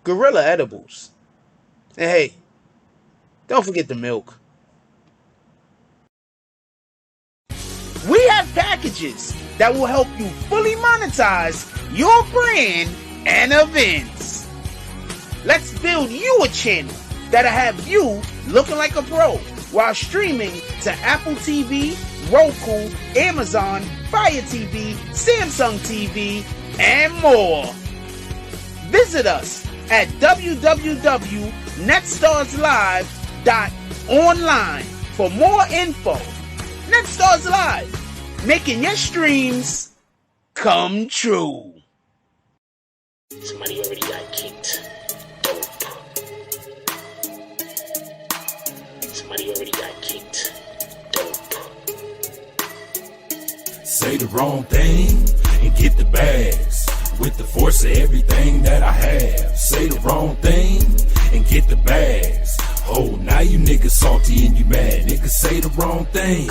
Gorilla Edibles. And hey, don't forget the milk. We have packages that will help you fully monetize your brand and events. Let's build you a channel that'll have you looking like a pro while streaming to Apple TV, Roku, Amazon, Fire TV, Samsung TV, and more. Visit us at www.netstarslive.online for more info. Netstars Live, making your streams come true. Somebody already got kicked. Dope. Somebody already got kicked. Dope. Say the wrong thing and get the bags. With the force of everything that I have. Say the wrong thing and get the bags. Oh, now you niggas salty and you mad. Niggas say the wrong thing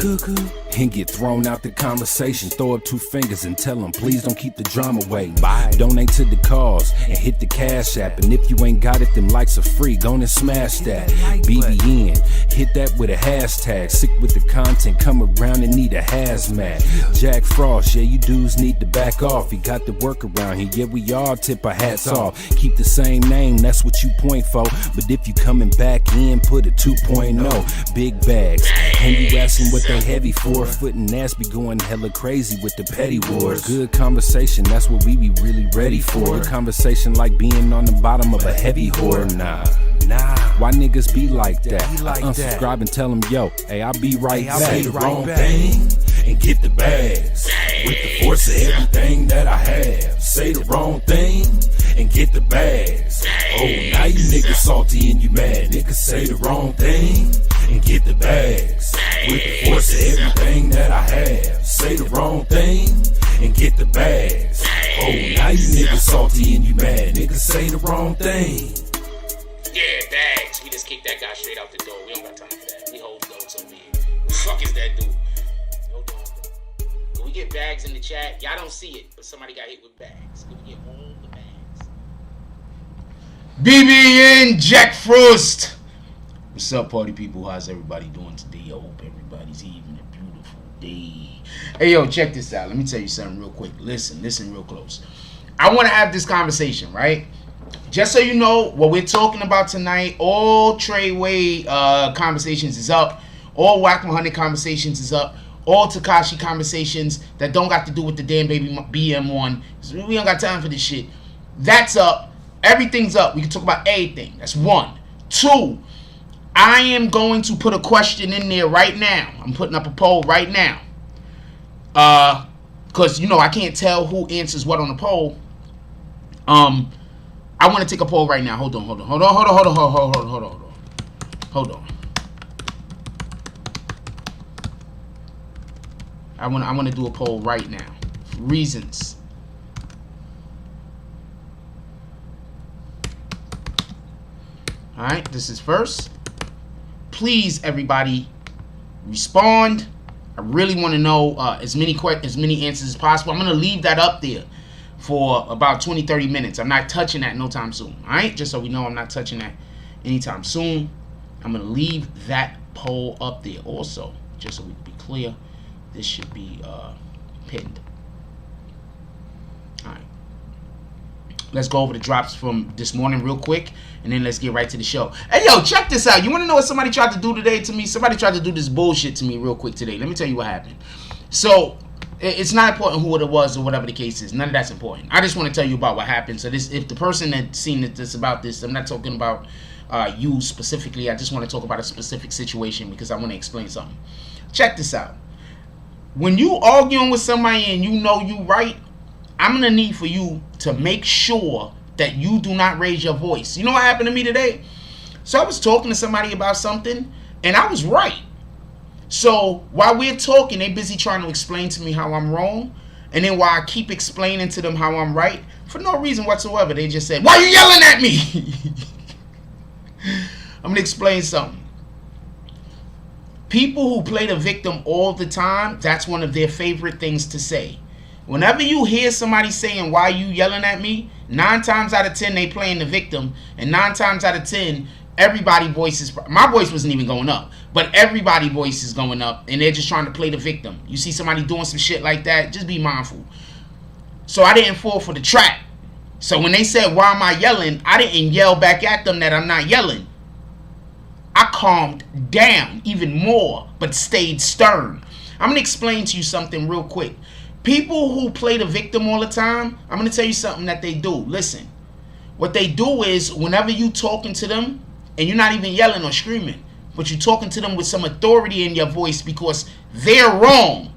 and get thrown out the conversation. Throw up two fingers and tell them, please don't keep the drama away. Bye. Donate to the cause and hit the cash app. And if you ain't got it, them likes are free. Go and smash that. BBN, hit that with a hashtag. Sick with the content, come around and need a hazmat. Jack Frost, yeah, you dudes need to back off. You got the work around here, yeah, we all tip our hats off. Keep the same name, that's what you point for. But if you coming back in, put a 2.0. Big bags, and you asking what they heavy for. Foot and ass be going hella crazy with the petty wars. Good conversation, that's what we be really ready for. Conversation like being on the bottom of a heavy whore. Nah, why niggas be like that? Unsubscribe and tell them, yo, hey, I'll be right back. Say the wrong thing and get the bags. With the force of everything that I have. Say the wrong thing and get the bags. Oh, now you niggas salty and you mad. Niggas say the wrong thing and get the bags. With the force of everything that I have. Say the wrong thing and get the bags. Oh, now you niggas salty and you mad. Niggas say the wrong thing. Yeah, bags. We just kicked that guy straight out the door. We don't got time for that. We hold those over here. Who the fuck is that dude? No dog. Can we get bags in the chat? Y'all don't see it, but somebody got hit with bags. Can we get all the bags? BBN Jack Frost. What's up, party people? How's everybody doing today? I hope everybody's having a beautiful day. Hey, yo, check this out. Let me tell you something real quick. Listen real close. I want to have this conversation, right? Just so you know, what we're talking about tonight, all tradeway conversations is up. All Wack100 conversations is up. All Takashi conversations that don't got to do with the damn baby BM1. We don't got time for this shit. That's up. Everything's up. We can talk about everything. That's one. Two, I am going to put a question in there right now. I'm putting up a poll right now. Because, you know, I can't tell who answers what on the poll. I want to take a poll right now. Hold on. I want to do a poll right now. Reasons. All right, this is first. Please, everybody, respond. I really want to know as many answers as possible. I'm going to leave that up there for about 20-30 minutes. I'm not touching that no time soon. All right, just so we know I'm not touching that anytime soon. I'm going to leave that poll up there also, just so we can be clear. This should be pinned. All right. Let's go over the drops from this morning real quick, and then let's get right to the show. Hey, yo, check this out. You want to know what somebody tried to do today to me? Somebody tried to do this bullshit to me real quick today. Let me tell you what happened. So, it's not important who it was or whatever the case is. None of that's important. I just want to tell you about what happened. So, this, if the person that seen this about this, I'm not talking about you specifically. I just want to talk about a specific situation because I want to explain something. Check this out. When you arguing with somebody and you know you right, I'm going to need for you to make sure that you do not raise your voice. You know what happened to me today? So I was talking to somebody about something, and I was right. So while we're talking, they busy trying to explain to me how I'm wrong. And then while I keep explaining to them how I'm right, for no reason whatsoever, they just said, "Why are you yelling at me?" I'm going to explain something. People who play the victim all the time, that's one of their favorite things to say. Whenever you hear somebody saying, why you yelling at me, 9 times out of 10 they playing the victim, and 9 times out of 10 everybody voices, my voice wasn't even going up, but everybody voice is going up, and they're just trying to play the victim. You see somebody doing some shit like that, just be mindful. So I didn't fall for the trap. So when they said, why am I yelling, I didn't yell back at them that I'm not yelling. I calmed down even more, but stayed stern. I'm going to explain to you something real quick. People who play the victim all the time, I'm going to tell you something that they do. Listen, what they do is whenever you talking to them, and you're not even yelling or screaming, but you're talking to them with some authority in your voice because they're wrong,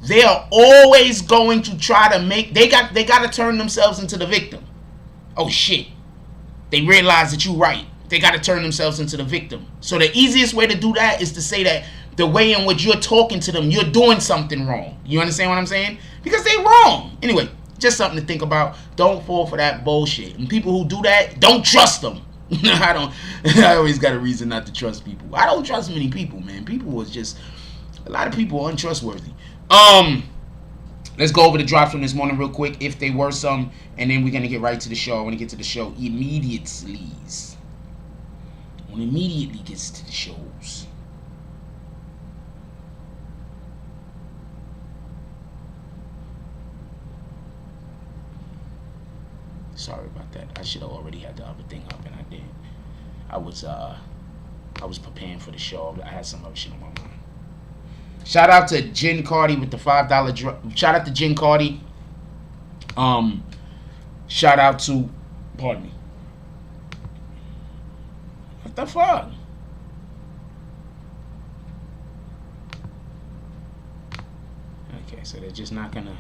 they are always going to try to make, they got to turn themselves into the victim. Oh shit, they realize that you're right. They got to turn themselves into the victim. So the easiest way to do that is to say that the way in which you're talking to them, you're doing something wrong. You understand what I'm saying? Because they wrong. Anyway, just something to think about. Don't fall for that bullshit. And people who do that, don't trust them. I always got a reason not to trust people. I don't trust many people, man. People was just, a lot of people are untrustworthy. Let's go over the drops from this morning real quick, if they were some, and then we're going to get right to the show. I want to get to the show immediately. When immediately gets to the shows. Sorry about that. I should have already had the other thing up, and I did. I was preparing for the show. I had some other shit on my mind. Shout out to Jen Cardi with the $5 drop. Shout out to Jen Cardi. Shout out to, pardon me. What the fuck? Okay, so they're just not gonna.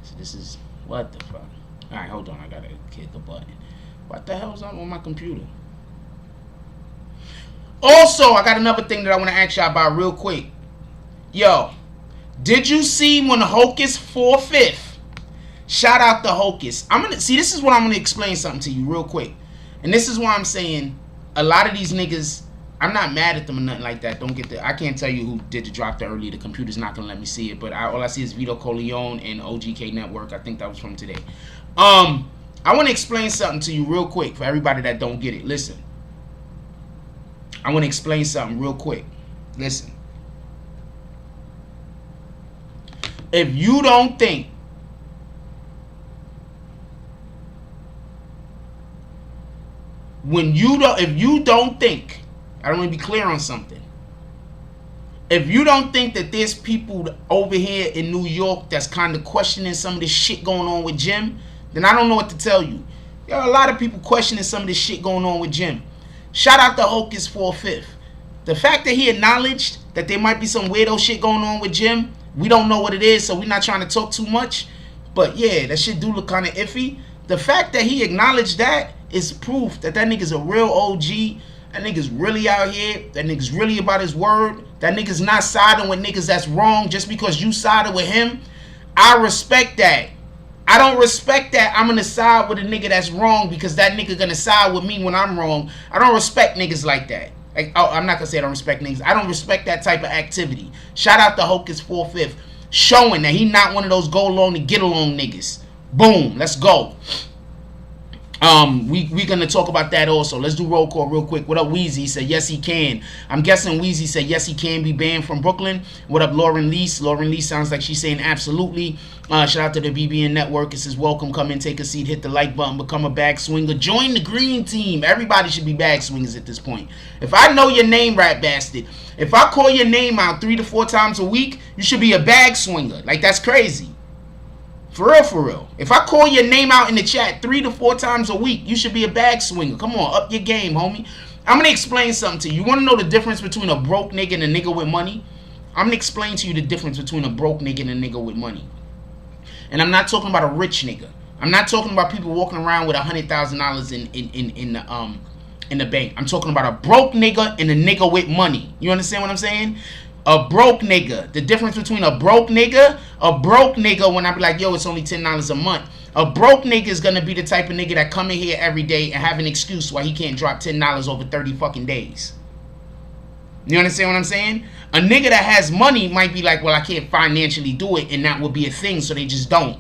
So this is what the fuck. All right, hold on. I gotta hit the button. What the hell's up on my computer? Also, I got another thing that I want to ask y'all about real quick. Yo, did you see when Hocus 4/5? Shout out to Hocus. I'm gonna see. This is what I'm gonna explain something to you real quick, and this is why I'm saying a lot of these niggas. I'm not mad at them or nothing like that. Don't get the. I can't tell you who did the drop there early. The computer's not gonna let me see it, but all I see is Vito Corleone and OGK Network. I think that was from today. I want to explain something to you real quick for everybody that don't get it. Listen. I want to explain something real quick. Listen. If you don't think if you don't think, I want to be clear on something. If you don't think that there's people over here in New York that's kind of questioning some of this shit going on with Jim, then I don't know what to tell you. There are a lot of people questioning some of this shit going on with Jim. Shout out to Hocus 4/5. The fact that he acknowledged that there might be some weirdo shit going on with Jim, we don't know what it is, so we're not trying to talk too much. But yeah, that shit do look kind of iffy. The fact that he acknowledged that is proof that nigga's a real OG. That nigga's really out here. That nigga's really about his word. That nigga's not siding with niggas that's wrong just because you sided with him. I respect that. I don't respect that I'm gonna side with a nigga that's wrong because that nigga gonna side with me when I'm wrong. I don't respect niggas like that. I'm not gonna say I don't respect niggas. I don't respect that type of activity. Shout out to Hocus 4/5, showing that he not one of those go along to get along niggas. Boom, let's go. We gonna talk about that also. Let's do roll call real quick. What up, Weezy? He said yes he can. I'm guessing Weezy said yes he can be banned from Brooklyn. What up, Lauren Lease? Lauren Lease sounds like she's saying absolutely. Shout out to the BBN Network. It says welcome, come in, take a seat, hit the like button, become a bag swinger, join the green team. Everybody should be bag swingers at this point. If I know your name, rat bastard, if I call your name out 3 to 4 times a week, you should be a bag swinger. Like, that's crazy. For real, for real. If I call your name out in the chat 3 to 4 times a week, you should be a bag swinger. Come on, up your game, homie. I'm going to explain something to you. You want to know the difference between a broke nigga and a nigga with money? I'm going to explain to you the difference between a broke nigga and a nigga with money. And I'm not talking about a rich nigga. I'm not talking about people walking around with $100,000 in the bank. I'm talking about a broke nigga and a nigga with money. You understand what I'm saying? A broke nigga. The difference between a broke nigga when I be like, yo, it's only $10 a month. A broke nigga is gonna be the type of nigga that come in here every day and have an excuse why he can't drop $10 over 30 fucking days. You understand what I'm saying? A nigga that has money might be like, well, I can't financially do it, and that would be a thing, so they just don't.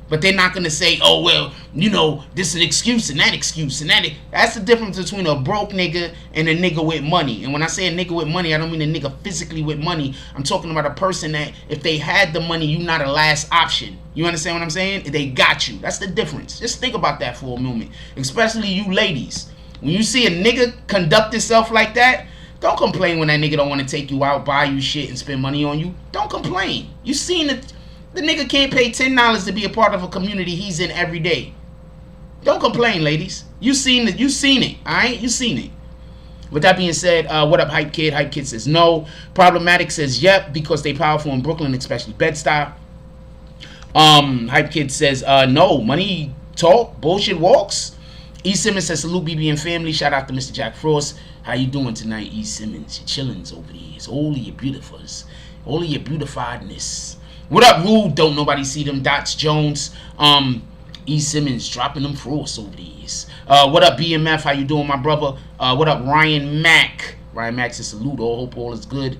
But they're not going to say, oh, well, you know, this is an excuse and that excuse and that. That's the difference between a broke nigga and a nigga with money. And when I say a nigga with money, I don't mean a nigga physically with money. I'm talking about a person that if they had the money, you're not a last option. You understand what I'm saying? They got you. That's the difference. Just think about that for a moment. Especially you ladies. When you see a nigga conduct himself like that, don't complain when that nigga don't want to take you out, buy you shit, and spend money on you. Don't complain. You seen it. The nigga can't pay $10 to be a part of a community he's in every day. Don't complain, ladies. You seen it. Alright? You seen it. With that being said, what up, Hype Kid? Hype Kid says no. Problematic says yep, because they powerful in Brooklyn, especially Bed-Stuy. Hype Kid says no. Money talk, bullshit walks. E. Simmons says salute BBN family. Shout out to Mr. Jack Frost. How you doing tonight, E. Simmons? Your chillins over there. It's all of your beautifuls. All of your beautifiedness. What up, Rude? Don't nobody see them dots, Jones. E. Simmons dropping them frosts over these. What up, BMF? How you doing, my brother? What up, Ryan Mack? Ryan Mack says salute. All hope all is good.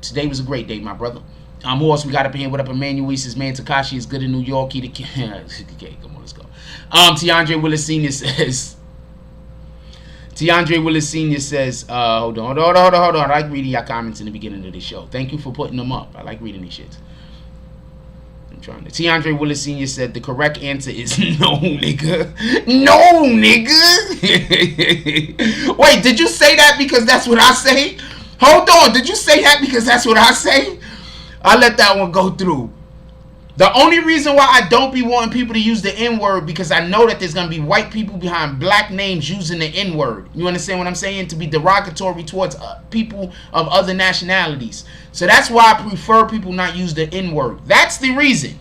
Today was a great day, my brother. Who else we got up in here? What up, Emmanuel? He says, man, Tekashi is good in New York. He the okay, come on, let's go. Tiandre Willis Sr. says. Tiandre Willis Sr. says, hold on. I like reading your comments in the beginning of the show. Thank you for putting them up. I like reading these shits. Tiandre Willis Sr. said the correct answer is no, nigga. No, nigga. Wait, did you say that because that's what I say? Hold on, did you say that because that's what I say? I let that one go through. The only reason why I don't be wanting people to use the N-word because I know that there's going to be white people behind black names using the N-word. You understand what I'm saying? To be derogatory towards people of other nationalities. So that's why I prefer people not use the N-word. That's the reason.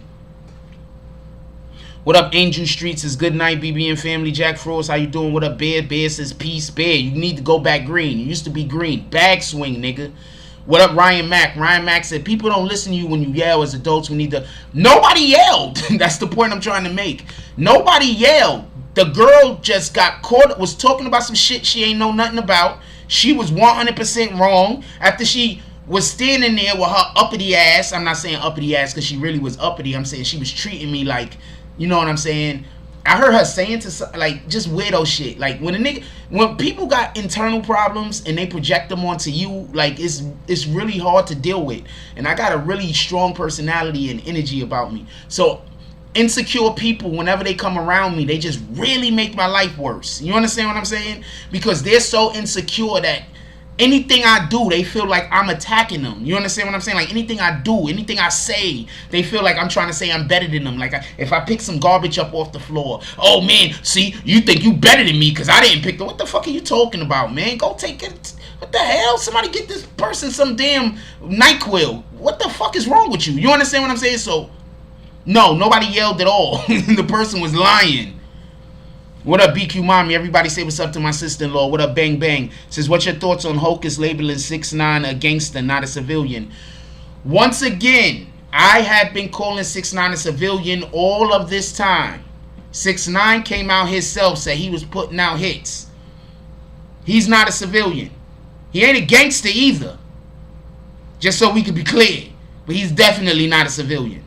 What up, Angel Street says good night, BBN family. Jack Frost, how you doing? What up, Bear? Bear says peace. Bear, you need to go back green. You used to be green. Bag swing, nigga. What up, Ryan Mack? Ryan Mack said, people don't listen to you when you yell as adults. We need to... Nobody yelled. That's the point I'm trying to make. Nobody yelled. The girl just got caught, was talking about some shit she ain't know nothing about. She was 100% wrong. After she was standing there with her uppity ass. I'm not saying uppity ass because she really was uppity. I'm saying she was treating me like... You know what I'm saying? I heard her saying to like just weirdo shit. Like when people got internal problems and they project them onto you, like it's really hard to deal with. And I got a really strong personality and energy about me. So insecure people, whenever they come around me, they just really make my life worse. You understand what I'm saying? Because they're so insecure that anything I do, they feel like I'm attacking them. You understand what I'm saying? Like anything I do, anything I say, they feel like I'm trying to say I'm better than them. Like if I pick some garbage up off the floor, oh man, see, you think you better than me because I didn't pick it. What the fuck are you talking about, man? Go take it. What the hell? Somebody get this person some damn NyQuil. What the fuck is wrong with you? You understand what I'm saying? So, no, nobody yelled at all. The person was lying. What up, BQ Mommy? Everybody say what's up to my sister-in-law. What up, Bang Bang? Says, what's your thoughts on Hocus labeling 6ix9ine a gangster, not a civilian? Once again, I have been calling 6ix9ine a civilian all of this time. 6ix9ine came out himself, said he was putting out hits. He's not a civilian. He ain't a gangster either. Just so we can be clear. But he's definitely not a civilian.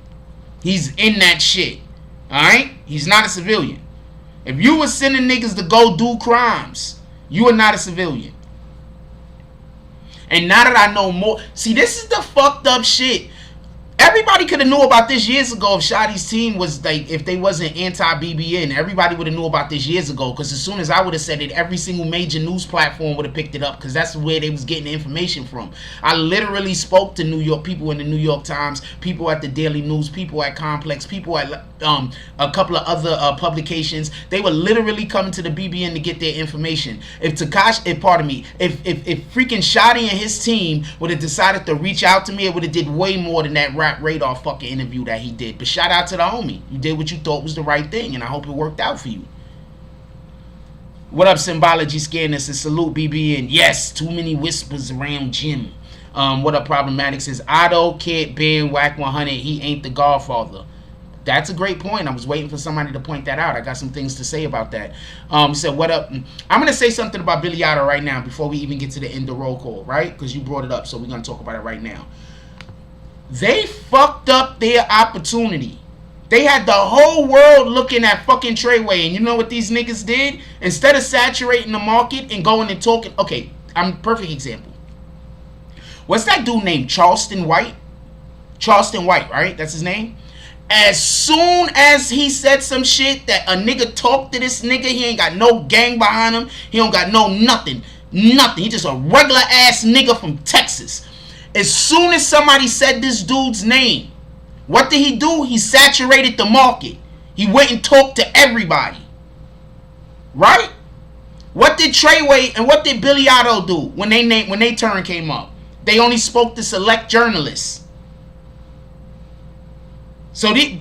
He's in that shit. Alright? He's not a civilian. If you were sending niggas to go do crimes, you are not a civilian. And now that I know more... See, this is the fucked up shit. Everybody could have knew about this years ago if Shotty's team was like... If they wasn't anti-BBN. Everybody would have knew about this years ago. Because as soon as I would have said it, every single major news platform would have picked it up. Because that's where they was getting the information from. I literally spoke to New York people in the New York Times. People at the Daily News. People at Complex. People at a couple of other publications. They were literally coming to the BBN to get their information. If freaking Shotty and his team would have decided to reach out to me, it would have did way more than that Rap Radar fucking interview that he did. But shout out to the homie. You did what you thought was the right thing, and I hope it worked out for you. What up, Symbology Scanner? Says salute BBN. Yes, too many whispers around Jim. What up, Problematic? Says Otto can't ban Wack100. He ain't the Godfather. That's a great point. I was waiting for somebody to point that out. I got some things to say about that. He said, what up? I'm going to say something about Billy Idol right now before we even get to the end of roll call, right? Because you brought it up, so we're going to talk about it right now. They fucked up their opportunity. They had the whole world looking at fucking tradeway, and you know what these niggas did? Instead of saturating the market and going and talking, okay, I'm a perfect example. What's that dude named Charleston White? Charleston White, right? That's his name. As soon as he said some shit that a nigga talked to this nigga, he ain't got no gang behind him. He don't got no nothing. Nothing. He just a regular ass nigga from Texas. As soon as somebody said this dude's name, what did he do? He saturated the market. He went and talked to everybody. Right? What did Treyway and what did Billy Otto do when they turn came up? They only spoke to select journalists. So they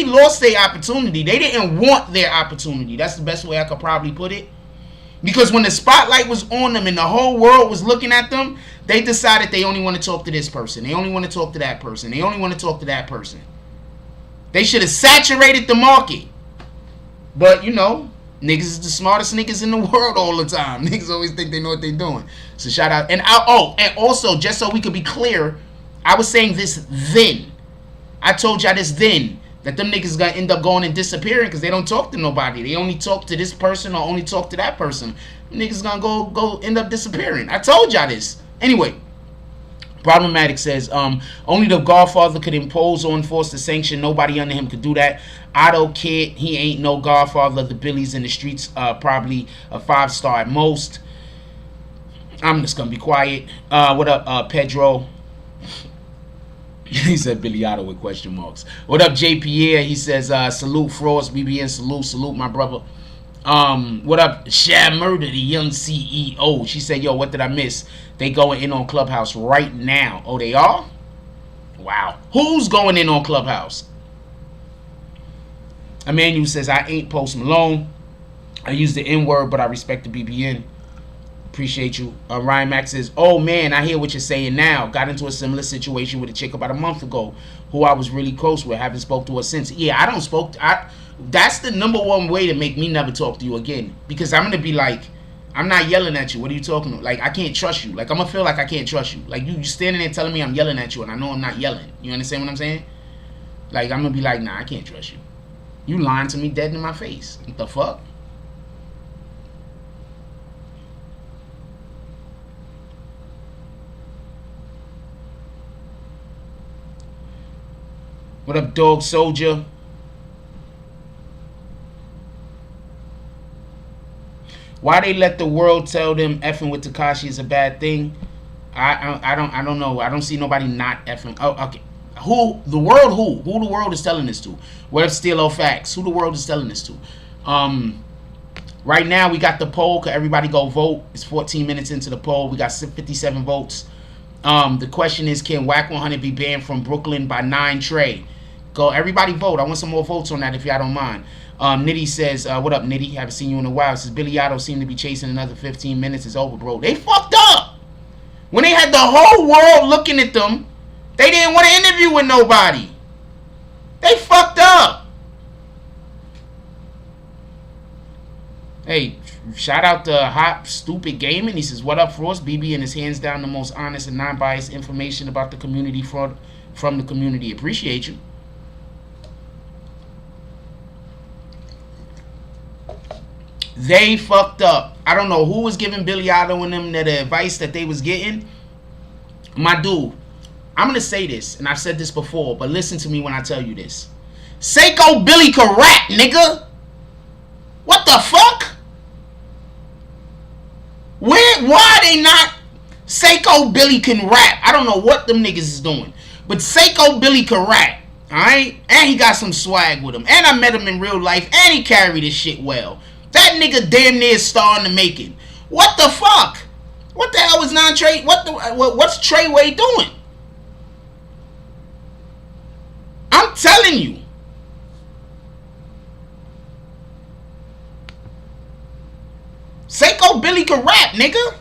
lost their opportunity. They didn't want their opportunity. That's the best way I could probably put it. Because when the spotlight was on them and the whole world was looking at them, they decided they only want to talk to this person. They only want to talk to that person. They only want to talk to that person. They should have saturated the market. But, you know, niggas is the smartest niggas in the world all the time. Niggas always think they know what they're doing. So shout out. And also, just so we could be clear, I was saying this then. I told y'all this then. That them niggas gonna end up going and disappearing because they don't talk to nobody. They only talk to this person or only talk to that person. Niggas gonna go end up disappearing. I told y'all this. Anyway, Problematic says, only the Godfather could impose or enforce the sanction. Nobody under him could do that. Otto Kid, he ain't no Godfather. The Billies in the streets, probably a 5-star at most. I'm just gonna be quiet. What up, Pedro? He said Billy Otto with question marks. What up, J. Pierre? He says, salute Frost, BBN, salute my brother. What up, Shad Murder, the young CEO? She said, yo, what did I miss? They going in on Clubhouse right now. Oh, they are? Wow. Who's going in on Clubhouse? Emmanuel says, I ain't Post Malone. I use the N-word, but I respect the BBN. Appreciate you. Ryan Max says, oh man, I hear what you're saying now. Got into a similar situation with a chick about a month ago who I was really close with. Haven't spoke to her since. Yeah, I don't spoke to, that's the number one way to make me never talk to you again. Because I'm going to be like, I'm not yelling at you. What are you talking about? Like, I can't trust you. Like, I'm going to feel like I can't trust you. Like, you standing there telling me I'm yelling at you and I know I'm not yelling. You understand what I'm saying? Like, I'm going to be like, nah, I can't trust you. You lying to me dead in my face. What the fuck? What up, Dog Soldier? Why they let the world tell them effing with Tekashi is a bad thing? I don't know. I don't see nobody not effing. Oh, okay. Who the world? Who the world is telling this to? What if Steelo Facts? Who the world is telling this to? Right now we got the poll. Cause everybody go vote. It's 14 minutes into the poll. We got 57 votes. The question is, can Wack100 be banned from Brooklyn by 9 Trey? Go, everybody vote. I want some more votes on that if y'all don't mind. Nitty says, what up, Nitty? Haven't seen you in a while. Says, Billy Otto seemed to be chasing another 15 minutes. It's over, bro. They fucked up. When they had the whole world looking at them, they didn't want to interview with nobody. They fucked up. Hey, shout out to Hot Stupid Gaming. He says, what up, Frost? BB and his hands down the most honest and non-biased information about the community from the community. Appreciate you. They fucked up. I don't know who was giving Billy Otto and them the advice that they was getting. My dude, I'm going to say this, and I've said this before, but listen to me when I tell you this. Seiko Billy can rap, nigga. What the fuck? Why are they not? Seiko Billy can rap. I don't know what them niggas is doing, but Seiko Billy can rap. Alright? And he got some swag with him. And I met him in real life, and he carried his shit well. That nigga damn near star in the making. What the fuck? What the hell is non-Trey? What's Treyway doing? I'm telling you. Seiko Billy can rap, nigga.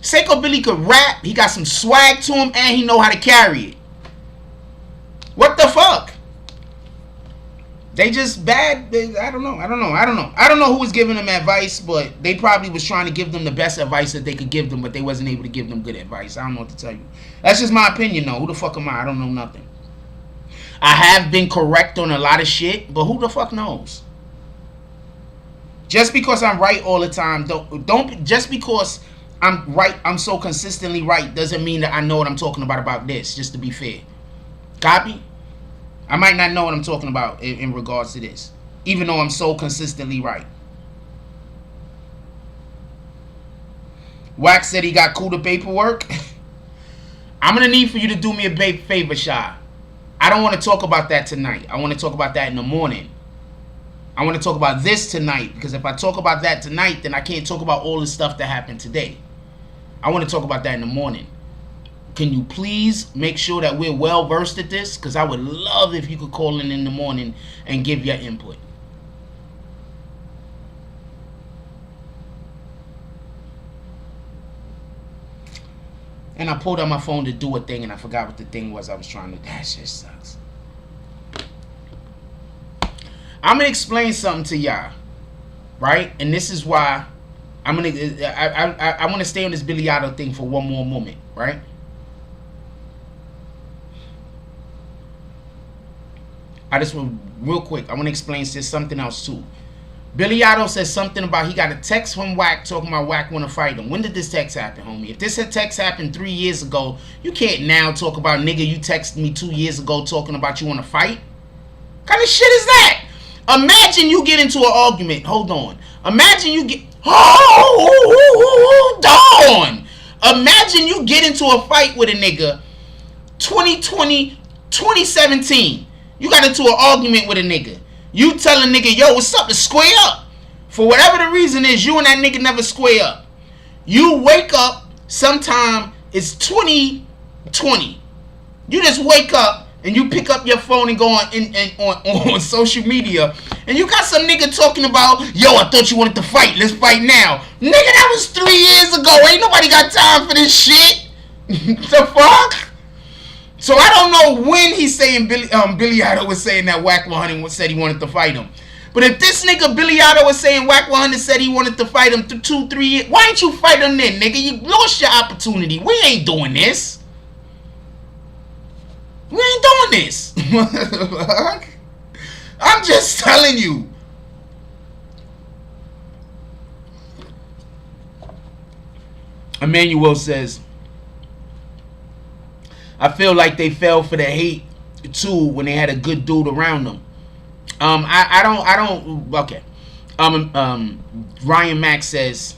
Seiko Billy can rap. He got some swag to him, and he know how to carry it. What the fuck? They just bad. I don't know who was giving them advice, but they probably was trying to give them the best advice that they could give them, but they wasn't able to give them good advice. I don't know what to tell you. That's just my opinion, though. Who the fuck am I? I don't know nothing. I have been correct on a lot of shit, but who the fuck knows? Just because I'm right all the time, don't just because I'm right, I'm so consistently right, doesn't mean that I know what I'm talking about this, just to be fair. Copy? I might not know what I'm talking about in regards to this, even though I'm so consistently right. Wack said he got cool to paperwork. I'm going to need for you to do me a favor, Shy. I don't want to talk about that tonight. I want to talk about that in the morning. I want to talk about this tonight, because if I talk about that tonight, then I can't talk about all the stuff that happened today. I want to talk about that in the morning. Can you please make sure that we're well versed at this? Because I would love if you could call in the morning and give your input. And I pulled out my phone to do a thing, and I forgot what the thing was I was trying to. That shit sucks. I'm gonna explain something to y'all, right? And this is why I'm gonna. I want to stay on this Billy Idol thing for one more moment, right? I just want real quick. I want to explain something else too. Billy Idol says something about he got a text from Wack talking about Wack want to fight him. When did this text happen, homie? If this text happened 3 years ago, you can't now talk about, nigga, you texted me 2 years ago talking about you want to fight. What kind of shit is that? Imagine you get into an argument. Hold on. Imagine you get. Hold on. Imagine you get into a fight with a nigga 2020, 2017. You got into an argument with a nigga. You tell a nigga, yo, what's up? To square up. For whatever the reason is, you and that nigga never square up. You wake up sometime, it's 2020. You just wake up and you pick up your phone and go on social media, and you got some nigga talking about, yo, I thought you wanted to fight. Let's fight now. Nigga, that was 3 years ago. Ain't nobody got time for this shit. The fuck? So I don't know when he's saying Billy Idol was saying that Wack100 said he wanted to fight him. But if this nigga Billy Idol was saying Wack100 said he wanted to fight him 2, 3 years, why ain't you fight him then, nigga? You lost your opportunity. We ain't doing this. We ain't doing this. I'm just telling you. Emmanuel says, I feel like they fell for the hate too when they had a good dude around them. I don't. Okay. Ryan Mack says,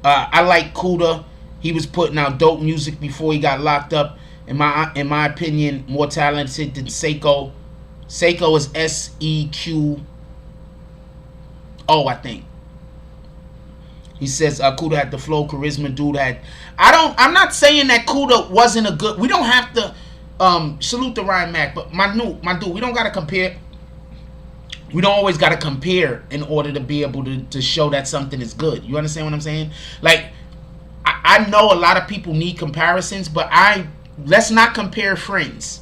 I like Kuda. He was putting out dope music before he got locked up. In my opinion, more talented than Seiko. Seiko is SEQO, I think. He says Kuda had the flow, charisma. Dude had. I'm not saying that Kuda wasn't a good. We don't have to salute to Ryan Mack, but my dude, we don't gotta compare. We don't always gotta compare in order to be able to show that something is good. You understand what I'm saying? Like, I know a lot of people need comparisons, but let's not compare friends.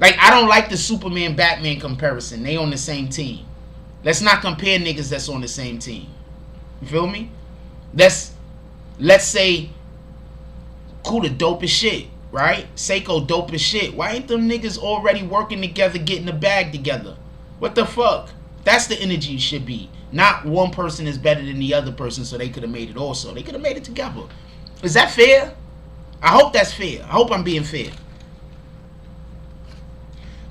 Like, I don't like the Superman Batman comparison. They on the same team. Let's not compare niggas that's on the same team. You feel me? Let's say Kuda dope as shit, right? Seiko dope as shit. Why ain't them niggas already working together, getting the bag together? What the fuck? That's the energy you should be. Not one person is better than the other person, so they could have made it also. They could have made it together. Is that fair? I hope that's fair. I hope I'm being fair.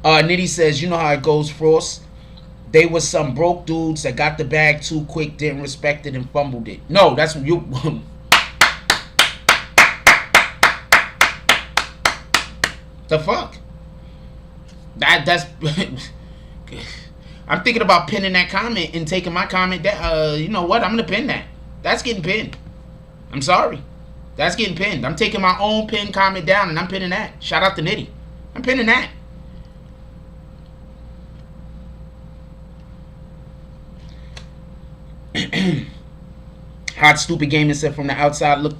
Nitty says, you know how it goes, Frost. They was some broke dudes that got the bag too quick, didn't respect it, and fumbled it. No, that's what you. The fuck? That's. I'm thinking about pinning that comment and taking my comment down. You know what? I'm gonna pin that. That's getting pinned. I'm sorry. That's getting pinned. I'm taking my own pinned comment down and I'm pinning that. Shout out to Nitty. I'm pinning that. Hot Stupid Gamer said from the outside look.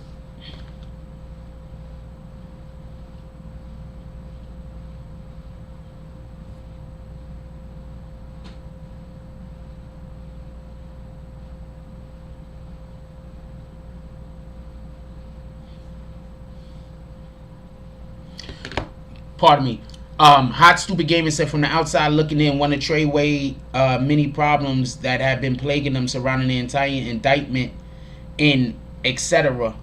Pardon me. Hot Stupid Gaming said, from the outside looking in, one of Tradeway many problems that have been plaguing them surrounding the entire indictment in etc.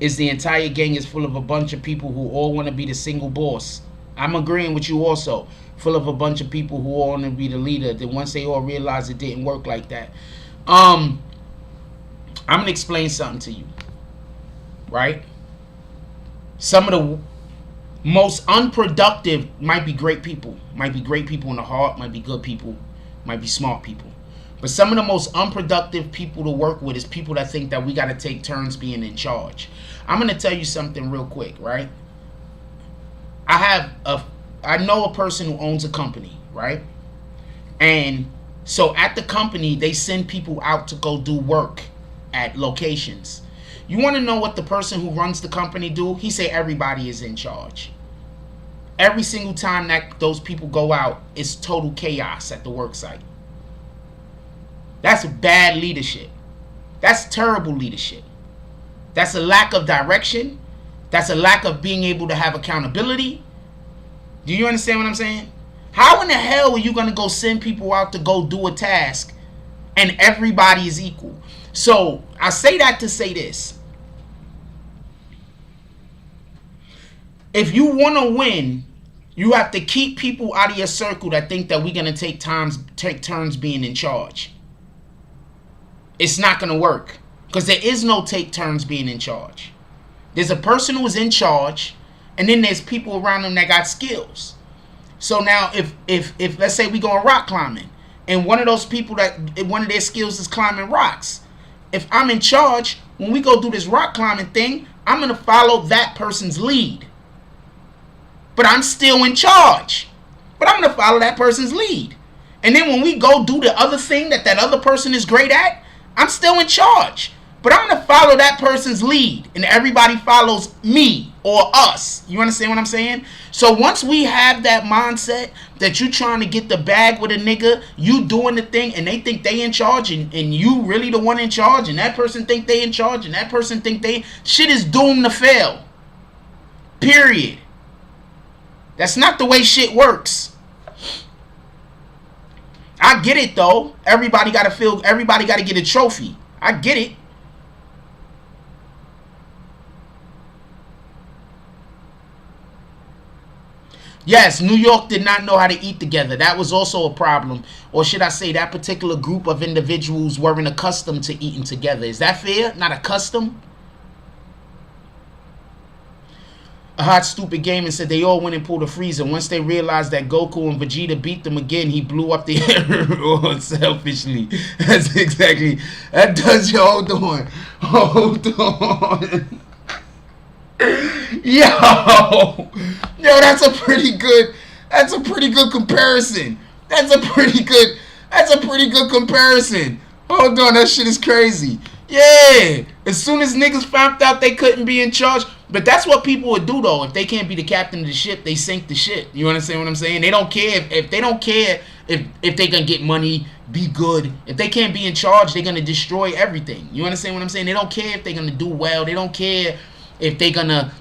is the entire gang is full of a bunch of people who all want to be the single boss. I'm agreeing with you also. Full of a bunch of people who all want to be the leader. Then once they all realize it didn't work like that. I'm going to explain something to you. Right? Some of the most unproductive might be great people. Might be great people in the heart. Might be good people. Might be smart people. But some of the most unproductive people to work with is people that think that we got to take turns being in charge. I'm going to tell you something real quick, right? I know a person who owns a company, right? And so at the company, they send people out to go do work at locations. You want to know what the person who runs the company do? He say everybody is in charge. Every single time that those people go out, it's total chaos at the work site. That's bad leadership. That's terrible leadership. That's a lack of direction. That's a lack of being able to have accountability. Do you understand what I'm saying? How in the hell are you going to go send people out to go do a task and everybody is equal? So I say that to say this. If you want to win, you have to keep people out of your circle that think that we're going to take turns being in charge. It's not going to work because there is no take turns being in charge. There's a person who is in charge, and then there's people around them that got skills. So now if let's say we going rock climbing, and one of those people that one of their skills is climbing rocks. If I'm in charge, when we go do this rock climbing thing, I'm going to follow that person's lead. But I'm still in charge. But I'm going to follow that person's lead. And then when we go do the other thing that other person is great at, I'm still in charge. But I'm going to follow that person's lead. And everybody follows me or us. You understand what I'm saying? So once we have that mindset that you trying to get the bag with a nigga, you doing the thing, and they think they in charge, and you really the one in charge, and that person think they in charge, and that person think they... Shit is doomed to fail. Period. That's not the way shit works. I get it though. Everybody got to get a trophy. I get it. Yes, New York did not know how to eat together. That was also a problem. Or should I say that particular group of individuals weren't accustomed to eating together. Is that fair? Not accustomed? A Hot Stupid Gamer said they all went and pulled a freezer. Once they realized that Goku and Vegeta beat them again, he blew up the air selfishly. That's exactly. That does you. Hold on. Hold on. Yo, that's a pretty good comparison. That's a pretty good comparison. Hold on, that shit is crazy. Yeah, as soon as niggas found out they couldn't be in charge, but that's what people would do though. If they can't be the captain of the ship, they sink the ship. You understand what I'm saying? They don't care if they don't care if they gonna get money, be good. If they can't be in charge, they're gonna destroy everything. You understand what I'm saying? They don't care if they're gonna do well. They don't care if they're gonna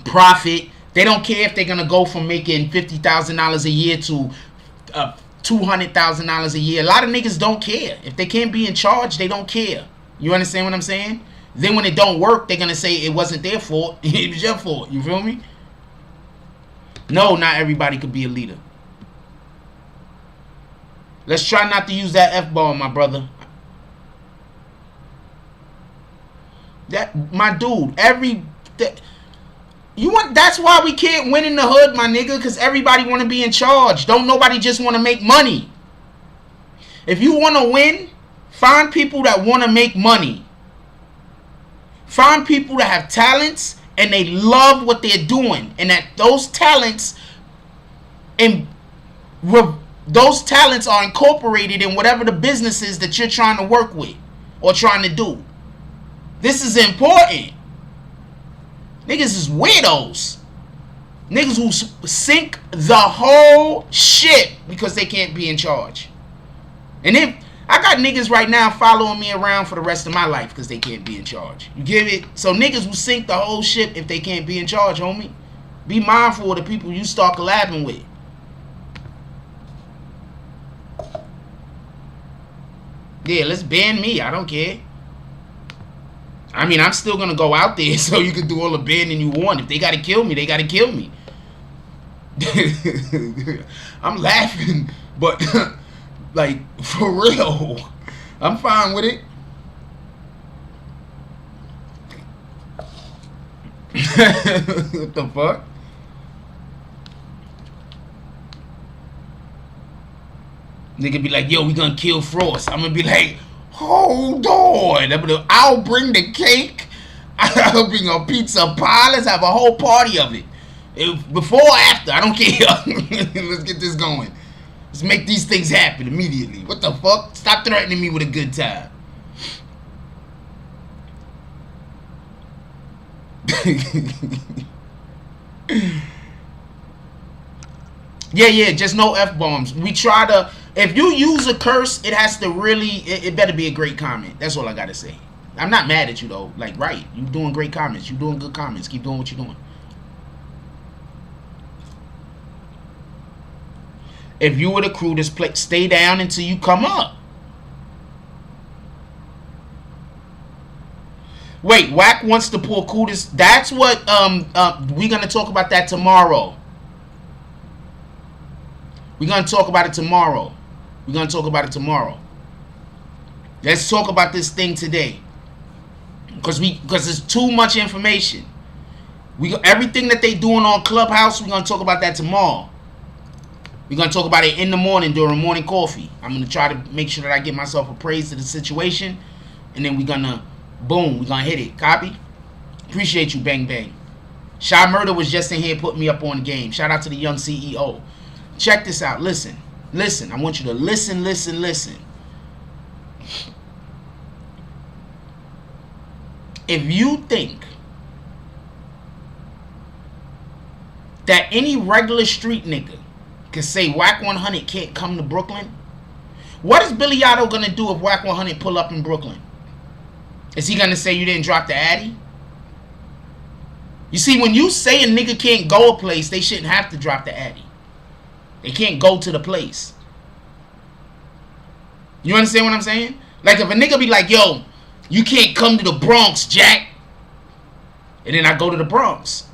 profit. They don't care if they're gonna go from making $50,000 a year to $200,000 a year. A lot of niggas don't care. If they can't be in charge, they don't care. You understand what I'm saying? Then when it don't work, they're gonna say it wasn't their fault. It was your fault. You feel me? No, not everybody could be a leader. Let's try not to use that F-bomb, my brother. That, my dude, that's why we can't win in the hood, my nigga, because everybody want to be in charge. Don't nobody just want to make money. If you want to win, find people that want to make money. Find people that have talents and they love what they're doing, and that those talents are incorporated in whatever the business is that you're trying to work with or trying to do. This is important. Niggas is weirdos. Niggas who sink the whole ship because they can't be in charge. And if I got niggas right now following me around for the rest of my life because they can't be in charge. You get it? So niggas will sink the whole ship if they can't be in charge, homie. Be mindful of the people you start collabing with. Yeah, let's ban me. I don't care. I mean, I'm still gonna go out there, so you can do all the banning you want. If they gotta kill me, they gotta kill me. I'm laughing, but like for real, I'm fine with it. What the fuck? Nigga be like, yo, we gonna kill Frost. I'm gonna be like, hold on. I'll bring the cake. I'll bring a pizza pie. Let's have a whole party of it. Before or after, I don't care. Let's get this going. Let's make these things happen immediately. What the fuck? Stop threatening me with a good time. Yeah, just no F-bombs. We try to, if you use a curse, it has to really, it better be a great comment. That's all I gotta say. I'm not mad at you though. Like, right, you doing great comments. You doing good comments. Keep doing what you're doing. If you were to crew this place, stay down until you come up. Wait, Wack wants to pull Hocus. That's what we're gonna talk about that tomorrow. We're gonna talk about it tomorrow. We're gonna talk about it tomorrow. Let's talk about this thing today, because there's too much information. Everything that they doing on Clubhouse. We're gonna talk about that tomorrow. We're going to talk about it in the morning during morning coffee. I'm going to try to make sure that I get myself appraised of the situation. And then we're going to, boom, we're going to hit it. Copy? Appreciate you, Bang Bang. Shy Murder was just in here putting me up on the game. Shout out to the young CEO. Check this out. Listen. Listen. I want you to listen. If you think that any regular street nigga can say Wack100 can't come to Brooklyn, what is Billy Otto gonna do if Wack100 pull up in Brooklyn? Is he gonna say you didn't drop the Addy? You see, when you say a nigga can't go a place, they shouldn't have to drop the Addy. They can't go to the place. You understand what I'm saying? Like if a nigga be like, yo, you can't come to the Bronx, Jack. And then I go to the Bronx.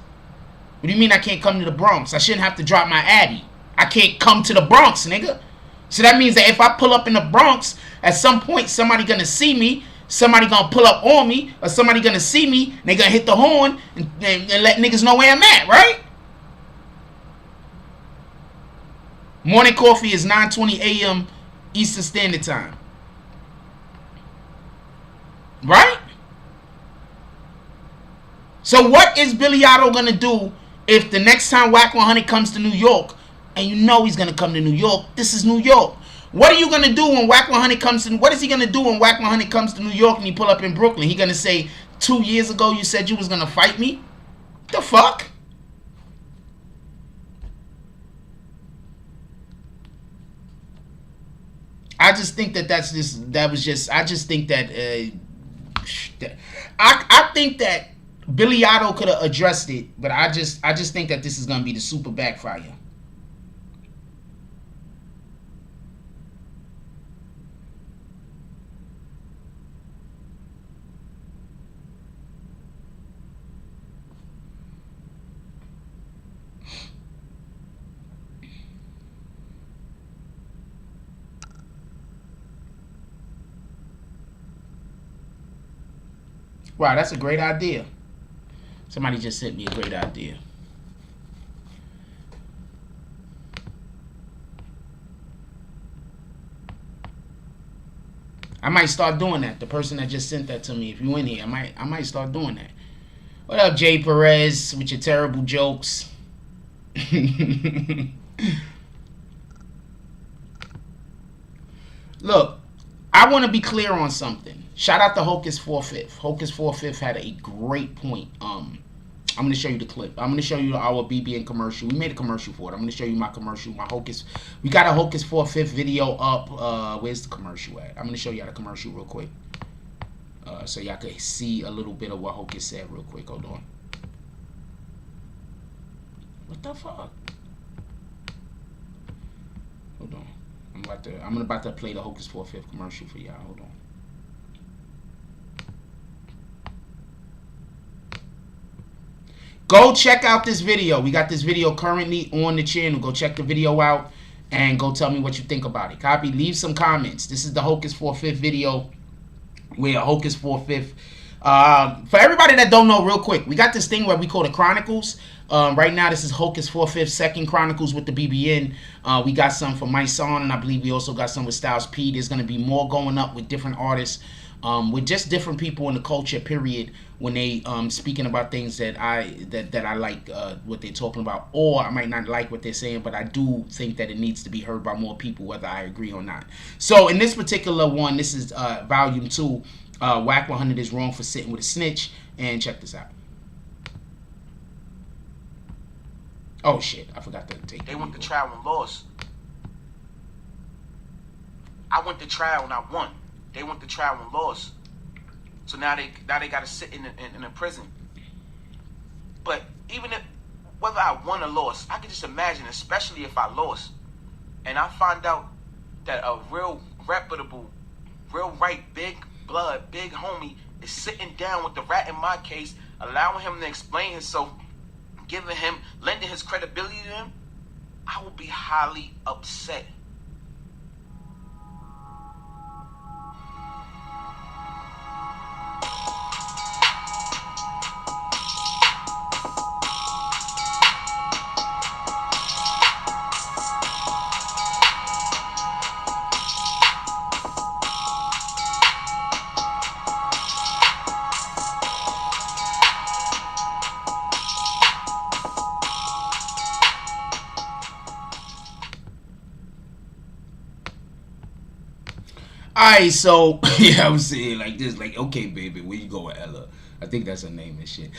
What do you mean I can't come to the Bronx? I shouldn't have to drop my Addy. I can't come to the Bronx, nigga. So that means that if I pull up in the Bronx, at some point somebody gonna see me, somebody gonna pull up on me, or somebody gonna see me, and they gonna hit the horn and let niggas know where I'm at, right? Morning coffee is 9:20 a.m. Eastern Standard Time. Right? So what is Billy Otto gonna do if the next time Wack100 comes to New York, and you know he's gonna come to New York? This is New York. What are you gonna do when Wack100 comes to? What is he gonna do when Wack100 comes to New York and he pull up in Brooklyn? He gonna say 2 years ago you said you was gonna fight me? The fuck? I just think that I just think that I think that Billy Otto could have addressed it, but I just think that this is gonna be the super backfire. Wow, that's a great idea. Somebody just sent me a great idea. I might start doing that. The person that just sent that to me, if you in here, I might start doing that. What up, Jay Perez, with your terrible jokes? Look, I want to be clear on something. Shout out to Hocus 4/5. Hocus 4/5 had a great point. I'm going to show you the clip. I'm going to show you our BBN commercial. We made a commercial for it. I'm going to show you my commercial, my Hocus. We got a Hocus 4/5 video up. Where's the commercial at? I'm going to show you the commercial real quick. So y'all can see a little bit of what Hocus said real quick. Hold on. What the fuck? Hold on. I'm about to play the Hocus 4/5 commercial for y'all. Hold on. Go check out this video. We got this video currently on the channel. Go check the video out and go tell me what you think about it. Copy. Leave some comments. This is the Hocus 4/5 video. Where Hocus 4/5. For everybody that don't know, real quick, we got this thing where we call the Chronicles. Right now, this is Hocus 4/5 Second Chronicles with the BBN. We got some for My Son, and I believe we also got some with Styles P. There's going to be more going up with different artists, with just different people in the culture, period, when they speaking about things that I like what they're talking about, or I might not like what they're saying, but I do think that it needs to be heard by more people, whether I agree or not. So in this particular one, this is volume 2. Wack100 is wrong for sitting with a snitch, and check this out. Oh shit, I forgot to take. They went to trial and lost. I went to trial and I won. They went to trial and lost. So now they gotta sit in a prison. But even if whether I won or lost, I can just imagine, especially if I lost, and I find out that a real reputable, real right, big blood, big homie is sitting down with the rat in my case, allowing him to explain himself, lending his credibility to him, I will be highly upset. Alright, so yeah, I'm saying like this, like, okay, baby, where you go with Ella? I think that's her name and shit.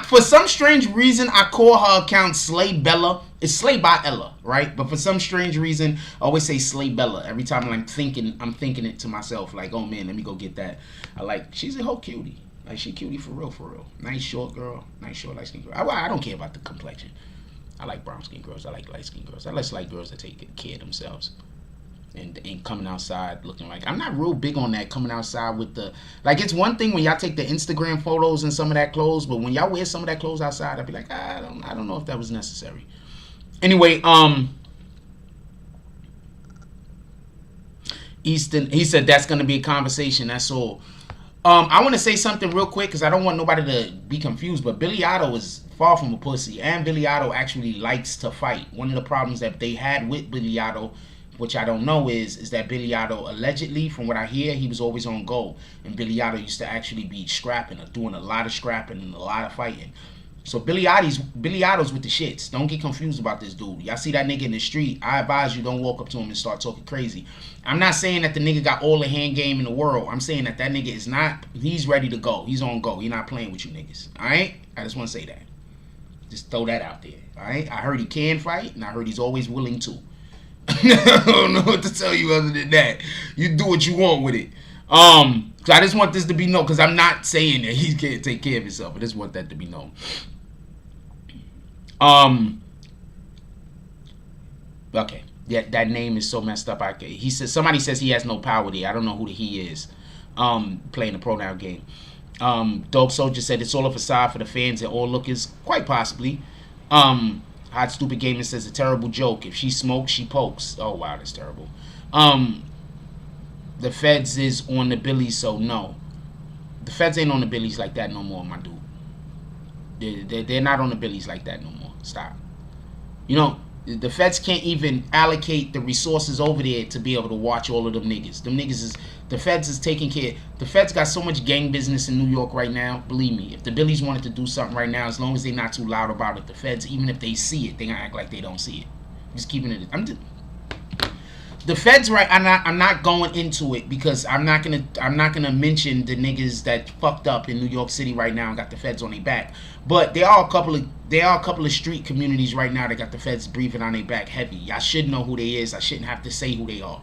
For some strange reason, I call her account Slay Bella. It's Slay by Ella, right? But for some strange reason, I always say Slay Bella. Every time I'm thinking it to myself, like, oh man, let me go get that. She's a whole cutie. Like, she cutie for real, for real. Nice short girl, nice short light skin girl. I don't care about the complexion. I like brown skin girls. I like light skin girls. I like girls that take care of themselves. And coming outside looking like, I'm not real big on that, coming outside with the, like, it's one thing when y'all take the Instagram photos and some of that clothes, but when y'all wear some of that clothes outside, I'd be like, I don't know if that was necessary. Anyway, Easton, he said that's gonna be a conversation, that's all. I want to say something real quick because I don't want nobody to be confused, but Billy Otto is far from a pussy, and Billy Otto actually likes to fight. One of the problems that they had with Billy Otto, which I don't know, is that Billy Otto, allegedly, from what I hear, he was always on go. And Billy Otto used to actually be scrapping, or doing a lot of scrapping and a lot of fighting. So Billy Otto's with the shits. Don't get confused about this dude. Y'all see that nigga in the street, I advise you don't walk up to him and start talking crazy. I'm not saying that the nigga got all the hand game in the world. I'm saying that nigga is not, he's ready to go. He's on go. He's not playing with you niggas. Alright? I just want to say that. Just throw that out there. Alright? I heard he can fight, and I heard he's always willing to. I don't know what to tell you other than that. You do what you want with it. So I just want this to be known, because I'm not saying that he can't take care of himself. I just want that to be known. Okay. Yeah, that name is so messed up. He says, somebody says he has no power there. I don't know who the he is. Playing the pronoun game. Dope Soldier said it's all a facade for the fans and all lookers. Quite possibly. Hot Stupid Gamer says a terrible joke. If she smokes, she pokes. Oh wow, that's terrible. The feds is on the billies, so no. The feds ain't on the billies like that no more, my dude. They're not on the billies like that no more. Stop. You know, the feds can't even allocate the resources over there to be able to watch all of them niggas. Them niggas is, the feds is taking care. The feds got so much gang business in New York right now. Believe me, if the billies wanted to do something right now, as long as they're not too loud about it, the feds, even if they see it, they gonna act like they don't see it. Just keeping it. The feds, right? I'm not going into it because I'm not gonna mention the niggas that fucked up in New York City right now and got the feds on their back. But there are a couple of street communities right now that got the feds breathing on their back heavy. Y'all should know who they is. I shouldn't have to say who they are.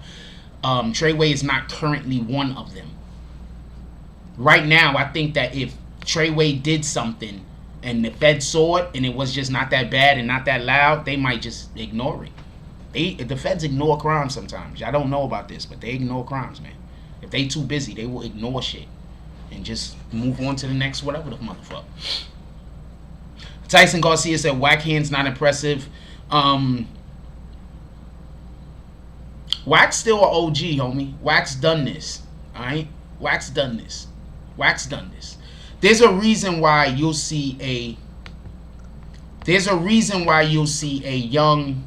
Tradeway is not currently one of them. Right now, I think that if Tradeway did something, and the Fed saw it, and it was just not that bad and not that loud, they might just ignore it. The Feds ignore crimes sometimes. Y'all don't know about this, but they ignore crimes, man. If they too busy, they will ignore shit and just move on to the next whatever the motherfucker. Tyson Garcia said, Wack hands not impressive. Wack's still an OG, homie. Wack's done this. Alright? Wack's done this. Wack's done this. There's a reason why you'll see a young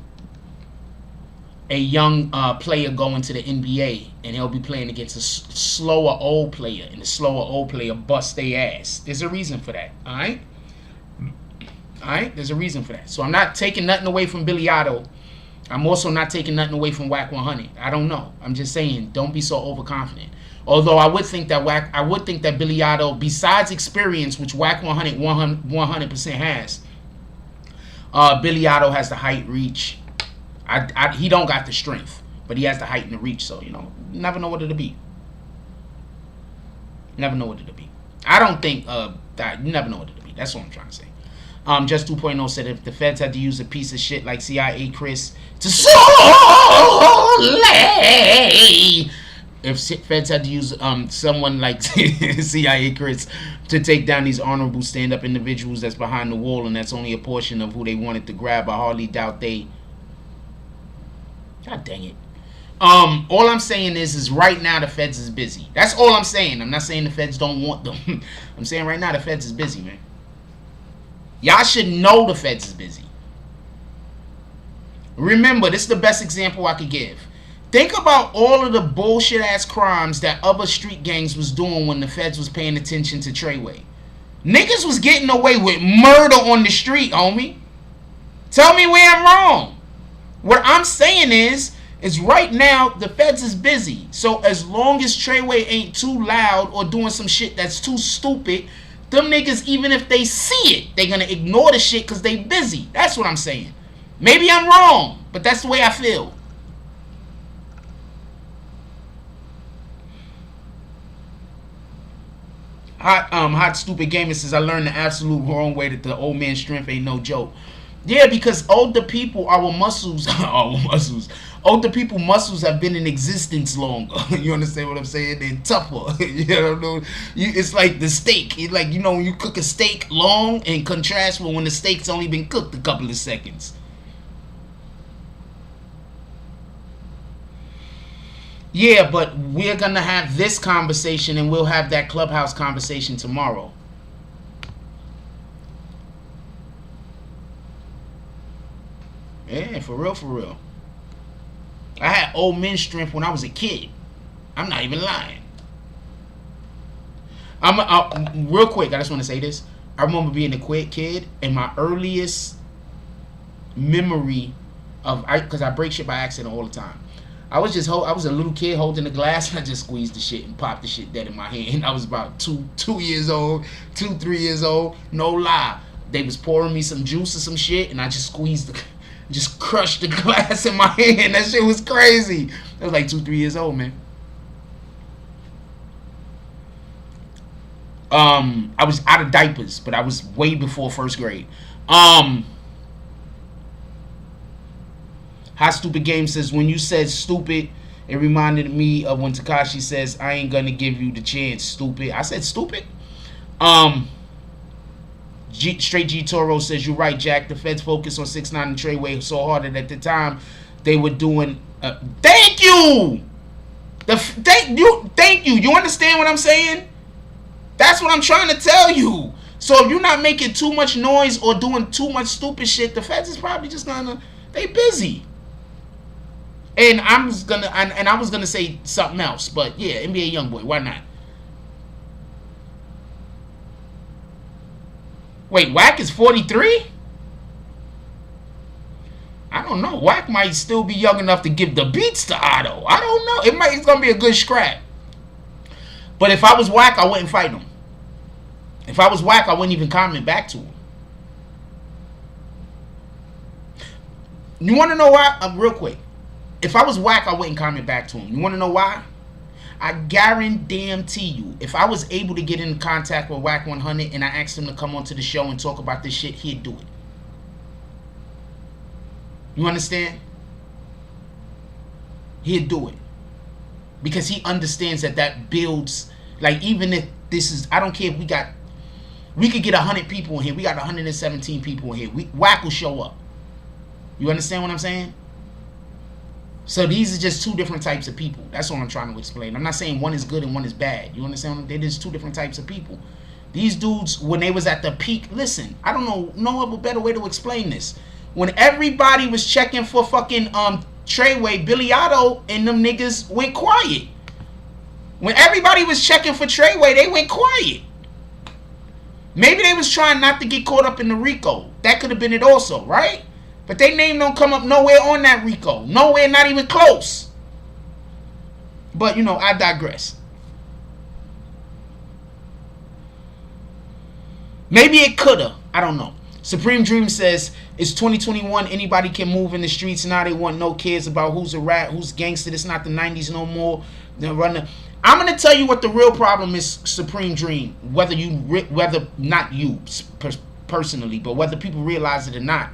player go into the NBA, and he'll be playing against a slower old player, and the slower old player bust their ass. There's a reason for that. Alright? Alright? There's a reason for that. So I'm not taking nothing away from Billy Otto. I'm also not taking nothing away from Wack100. I don't know. I'm just saying, don't be so overconfident. Although I would think that Billy Otto, besides experience, which Wack100 100% has, Billy Otto has the height, reach. He don't got the strength, but he has the height and the reach. So, you never know what it'll be. Never know what it'll be. I don't think that you never know what it'll be. That's what I'm trying to say. Just 2.0 said if the Feds had to use a piece of shit like CIA Chris to if Feds had to use someone like CIA Chris to take down these honorable stand-up individuals that's behind the wall, and that's only a portion of who they wanted to grab, I hardly doubt they. God dang it. All I'm saying is right now the Feds is busy. That's all I'm saying. I'm not saying the Feds don't want them. I'm saying right now the Feds is busy, man. Y'all should know the Feds is busy. Remember, this is the best example I could give. Think about all of the bullshit ass crimes that other street gangs was doing when the Feds was paying attention to tradeway. Niggas was getting away with murder on the street, homie. Tell me where I'm wrong. What I'm saying is right now the Feds is busy. So as long as tradeway ain't too loud or doing some shit that's too stupid, them niggas, even if they see it, they gonna ignore the shit because they busy. That's what I'm saying. Maybe I'm wrong, but that's the way I feel. Hot stupid gamer says I learned the absolute wrong way that the old man's strength ain't no joke. Yeah, because older people, our muscles, older people muscles have been in existence longer. You understand what I'm saying? They're tougher. You know, it's like the steak. It's like, when you cook a steak long and contrast with when the steak's only been cooked a couple of seconds. Yeah, but we're going to have this conversation and we'll have that Clubhouse conversation tomorrow. Yeah, for real, for real. I had old men strength when I was a kid. I'm not even lying. Real quick, I just want to say this. I remember being a quick kid, and my earliest memory of, because I break shit by accident all the time. I was a little kid holding the glass, and I just squeezed the shit and popped the shit dead in my hand. I was about 3 years old. No lie. They was pouring me some juice or some shit, and I just just crushed the glass in my hand. That shit was crazy. I was like 2, 3 years old, man. I was out of diapers, but I was way before first grade. Hot Stupid Game says, when you said stupid, it reminded me of when Tekashi says, I ain't gonna give you the chance, stupid. I said stupid. Straight G Toro says, you're right, Jack. The Feds focus on 6ix9ine and tradeway so hard that at the time they were doing. Thank you. Thank you. You understand what I'm saying? That's what I'm trying to tell you. So if you're not making too much noise or doing too much stupid shit, the Feds is probably just they busy. And I was gonna say something else, but yeah, NBA YoungBoy, why not? Wait, Wack is 43? I don't know. Wack might still be young enough to give the Beatz to Otto. I don't know. It's gonna be a good scrap. But if I was Wack, I wouldn't fight him. If I was Wack, I wouldn't even comment back to him. You want to know why? Real quick. If I was Wack, I wouldn't comment back to him. You want to know why? I guarantee you, if I was able to get in contact with Wack100 and I asked him to come onto the show and talk about this shit, he'd do it. You understand? He'd do it. Because he understands that builds, like, even if this is, I don't care if we could get 100 people in here. We got 117 people in here. Wack will show up. You understand what I'm saying? So these are just two different types of people. That's what I'm trying to explain. I'm not saying one is good and one is bad. You understand? They're just two different types of people. These dudes, when they was at the peak, listen, I don't know no other better way to explain this. When everybody was checking for fucking tradeway, Billy Otto and them niggas went quiet. When everybody was checking for tradeway, they went quiet. Maybe they was trying not to get caught up in the RICO. That could have been it also, right? But their name don't come up nowhere on that RICO. Nowhere, not even close. But, you know, I digress. Maybe it coulda. I don't know. Supreme Dream says, it's 2021. Anybody can move in the streets now. They want no cares about who's a rat, who's gangster. It's not the 90s no more. They're running. I'm going to tell you what the real problem is, Supreme Dream. Whether not you personally, but whether people realize it or not.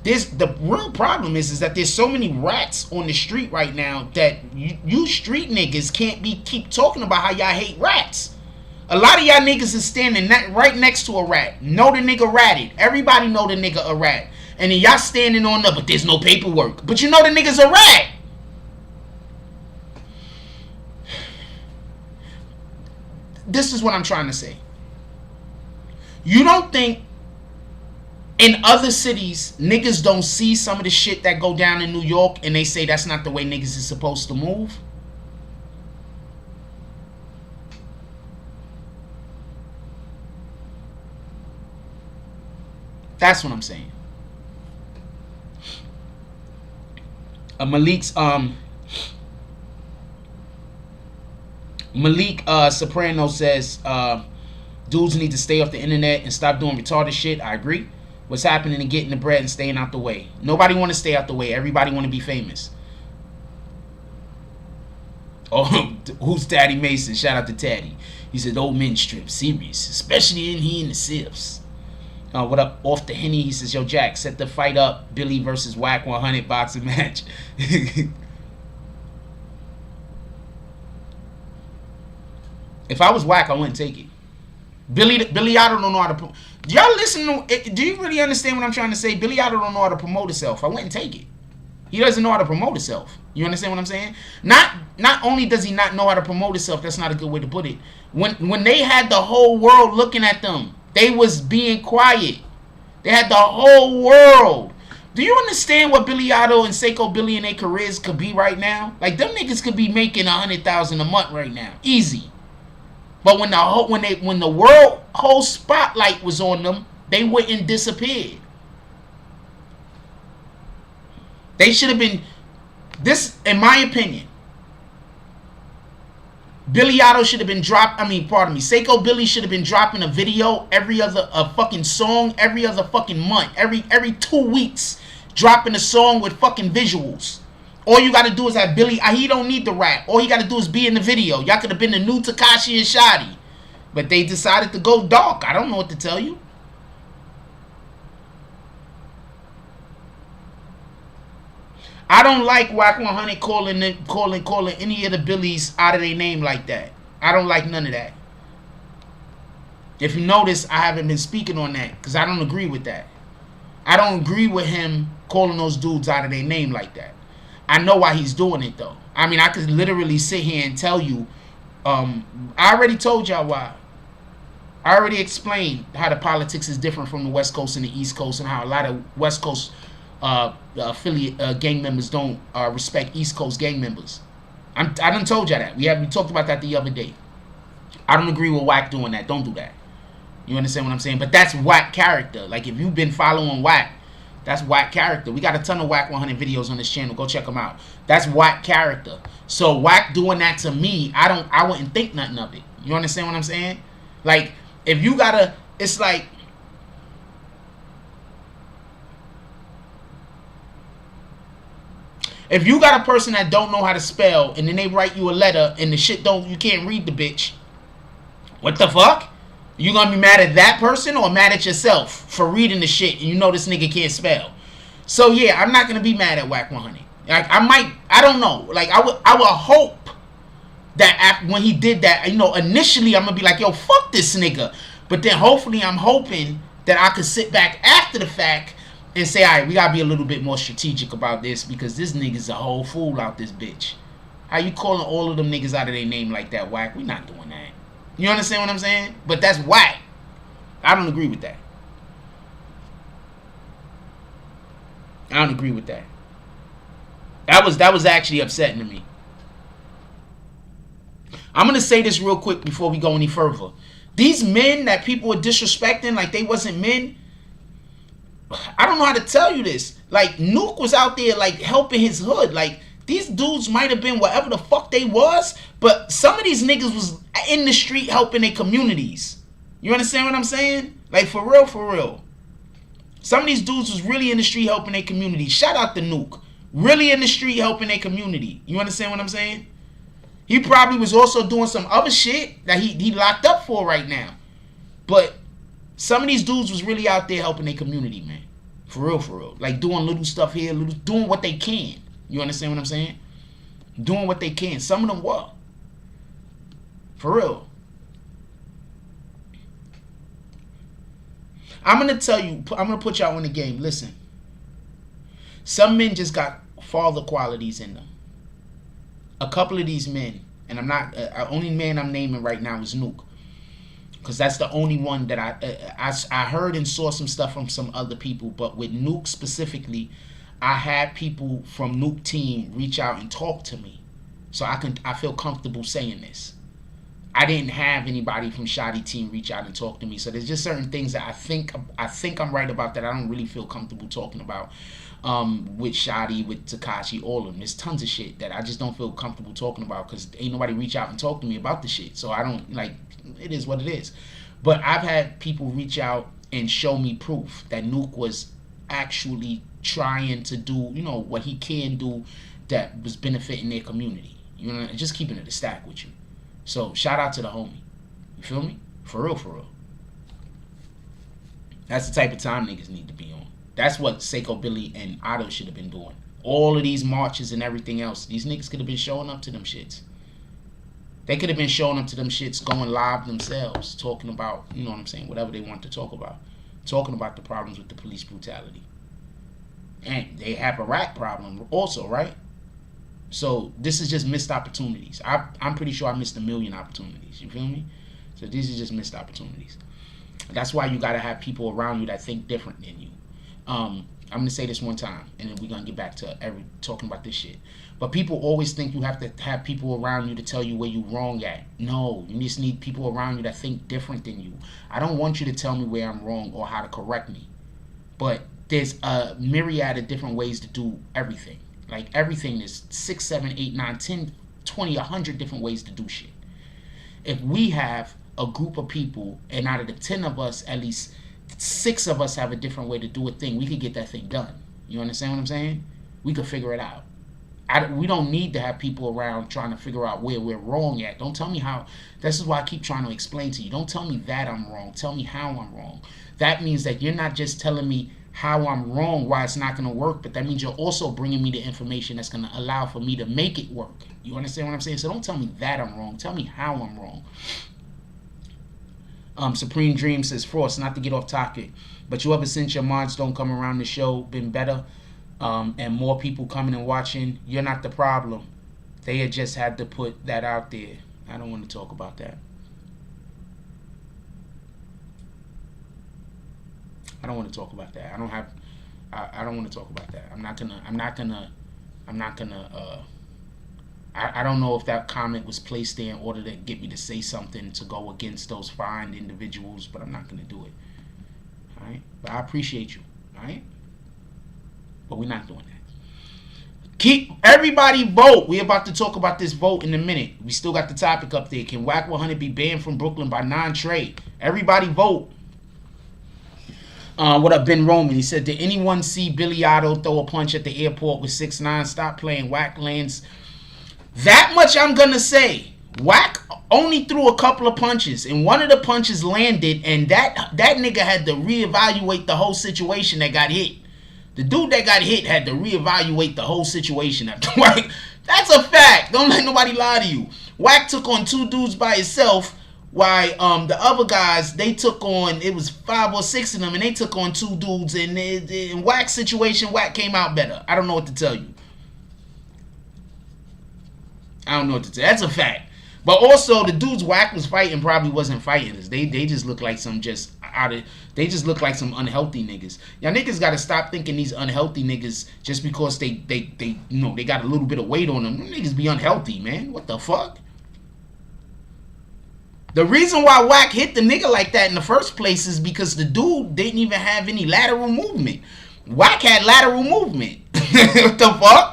The real problem is that there's so many rats on the street right now that you street niggas can't keep talking about how y'all hate rats. A lot of y'all niggas is standing right next to a rat. Know the nigga ratted. Everybody know the nigga a rat. And then y'all standing on the, but there's no paperwork. But you know the nigga's a rat. This is what I'm trying to say. You don't think in other cities, niggas don't see some of the shit that go down in New York and they say that's not the way niggas is supposed to move? That's what I'm saying. Malik Soprano says dudes need to stay off the internet and stop doing retarded shit. I agree. What's happening and getting the bread and staying out the way. Nobody want to stay out the way. Everybody want to be famous. Oh, who's Taddy Mason? Shout out to Taddy. He said old men strip serious, especially in here in the Sips. What up? Off the Henny. He says, yo, Jack, set the fight up. Billy versus Wack100 boxing match. If I was Wack, I wouldn't take it. Billy Otto don't know how to. Do y'all listen to? Do you really understand what I'm trying to say? Billy Otto don't know how to promote himself. I wouldn't take it. He doesn't know how to promote himself. You understand what I'm saying? Not only does he not know how to promote himself, that's not a good way to put it. When they had the whole world looking at them, they was being quiet. They had the whole world. Do you understand what Billy Otto and Seiko Billy and their careers could be right now? Like, them niggas could be making $100,000 a month right now, easy. But when the world whole spotlight was on them, they wouldn't disappear. They should have been. This, in my opinion, Billy Otto should have been Seiko Billy should have been dropping a video a fucking song every other fucking month, every 2 weeks, dropping a song with fucking visuals. All you got to do is have Billy. He don't need the rap. All he got to do is be in the video. Y'all could have been the new Tekashi and Shadi. But they decided to go dark. I don't know what to tell you. I don't like Wack100 calling any of the Billies out of their name like that. I don't like none of that. If you notice, I haven't been speaking on that because I don't agree with that. I don't agree with him calling those dudes out of their name like that. I know why he's doing it, though. I mean, I could literally sit here and tell you. I already told y'all why. I already explained how the politics is different from the West Coast and the East Coast, and how a lot of West Coast affiliate gang members don't respect East Coast gang members. I done told y'all that. We talked about that the other day. I don't agree with Wack doing that. Don't do that. You understand what I'm saying? But that's Wack character. Like, if you've been following Wack, that's Wack character. We got a ton of Wack100 videos on this channel. Go check them out. That's Wack character. So Wack doing that to me, I wouldn't think nothing of it. You understand what I'm saying? Like, if you gotta, it's like, If you got a person that don't know how to spell and then they write you a letter and the shit you can't read the bitch, what the fuck? You gonna be mad at that person or mad at yourself for reading the shit and you know this nigga can't spell? So yeah, I'm not gonna be mad at Wack100. Like I don't know. Like I would hope that when he did that, you know, initially I'm gonna be like, yo, fuck this nigga. But then hopefully I'm hoping that I could sit back after the fact and say, all right, we gotta be a little bit more strategic about this because this nigga's a whole fool out this bitch. How you calling all of them niggas out of their name like that, Wack? We not doing that. You understand what I'm saying? But that's whack. I don't agree with that. I don't agree with that. That was actually upsetting to me. I'm gonna say this real quick before we go any further. These men that people are disrespecting like they wasn't men, I don't know how to tell you this. Like, Nuke was out there, like, helping his hood. Like, these dudes might have been whatever the fuck they was, but some of these niggas was in the street helping their communities. You understand what I'm saying? Like, for real, for real. Some of these dudes was really in the street helping their community. Shout out to Nuke. Really in the street helping their community. You understand what I'm saying? He probably was also doing some other shit that he locked up for right now. But some of these dudes was really out there helping their community, man. For real, for real. Like doing little stuff here, doing what they can. You understand what I'm saying? Doing what they can. Some of them were. For real. I'm going to tell you, I'm going to put y'all in the game. Listen. Some men just got father qualities in them. A couple of these men, and I'm not, only man I'm naming right now is Nuke. Because that's the only one that I heard and saw some stuff from some other people. But with Nuke specifically, I had people from Nuke team reach out and talk to me. So I feel comfortable saying this. I didn't have anybody from Shotty team reach out and talk to me. So there's just certain things that I think I'm right about that I don't really feel comfortable talking about. With Shotty, with Takashi, all of them. There's tons of shit that I just don't feel comfortable talking about because ain't nobody reach out and talk to me about the shit. So I don't, like, it is what it is. But I've had people reach out and show me proof that Nuke was actually trying to do, you know, what he can do that was benefiting their community. You know, just keeping it a stack with you. So shout out to the homie. You feel me? For real, for real. That's the type of time niggas need to be on. That's what Seiko Billy and Otto should have been doing. All of these marches and everything else. These niggas could have been showing up to them shits. They could have been showing up to them shits, going live themselves, talking about, you know what I'm saying, whatever they want to talk about. Talking about the problems with the police brutality. And they have a rat problem also, right? So this is just missed opportunities. I'm pretty sure I missed 1 million opportunities. You feel me? So these are just missed opportunities. That's why you got to have people around you that think different than you. I'm going to say this one time, and then we're going to get back to talking about this shit. But people always think you have to have people around you to tell you where you're wrong at. No, you just need people around you that think different than you. I don't want you to tell me where I'm wrong or how to correct me. But there's a myriad of different ways to do everything. Like everything is 6, 7, 8, 9, 10, 20, 100 different ways to do shit. If we have a group of people, and out of the 10 of us, at least 6 of us have a different way to do a thing, we could get that thing done. You understand what I'm saying? We could figure it out. We don't need to have people around trying to figure out where we're wrong at. Don't tell me how. This is why I keep trying to explain to you. Don't tell me that I'm wrong. Tell me how I'm wrong. That means that you're not just telling me how I'm wrong, why it's not going to work, but that means you're also bringing me the information that's going to allow for me to make it work. You understand what I'm saying? So don't tell me that I'm wrong. Tell me how I'm wrong. Supreme Dream says, Frost, not to get off topic, but you ever since your mods don't come around the show been better, and more people coming and watching? You're not the problem. They had just had to put that out there. I don't want to talk about that. I don't want to talk about that. I don't want to talk about that. I don't know if that comment was placed there in order to get me to say something to go against those fine individuals, but I'm not going to do it. All right? But I appreciate you. All right? But we're not doing that. Keep everybody vote. We're about to talk about this vote in a minute. We still got the topic up there. Can Wack100 be banned from Brooklyn by non-trade? Everybody vote. What up, Ben Roman? He said, did anyone see Billy Otto throw a punch at the airport with 6ix9ine? Stop playing. Wack lands. That much I'm gonna say. Wack only threw a couple of punches, and one of the punches landed, and that nigga had to reevaluate the whole situation that got hit. The dude that got hit had to reevaluate the whole situation after Wack. That's a fact. Don't let nobody lie to you. Wack took on 2 dudes by himself, while the other guys, they took on, it was 5 or 6 of them, and they took on 2 dudes, and in Wack's situation, Wack came out better. I don't know what to tell you. I don't know what to tell you. That's a fact. But also, the dudes Wack was fighting probably wasn't fighters. They just look like some they just look like some unhealthy niggas. Y'all niggas gotta stop thinking these unhealthy niggas just because they you know, they got a little bit of weight on them. Them niggas be unhealthy, man. What the fuck? The reason why Wack hit the nigga like that in the first place is because the dude didn't even have any lateral movement. Wack had lateral movement. What the fuck?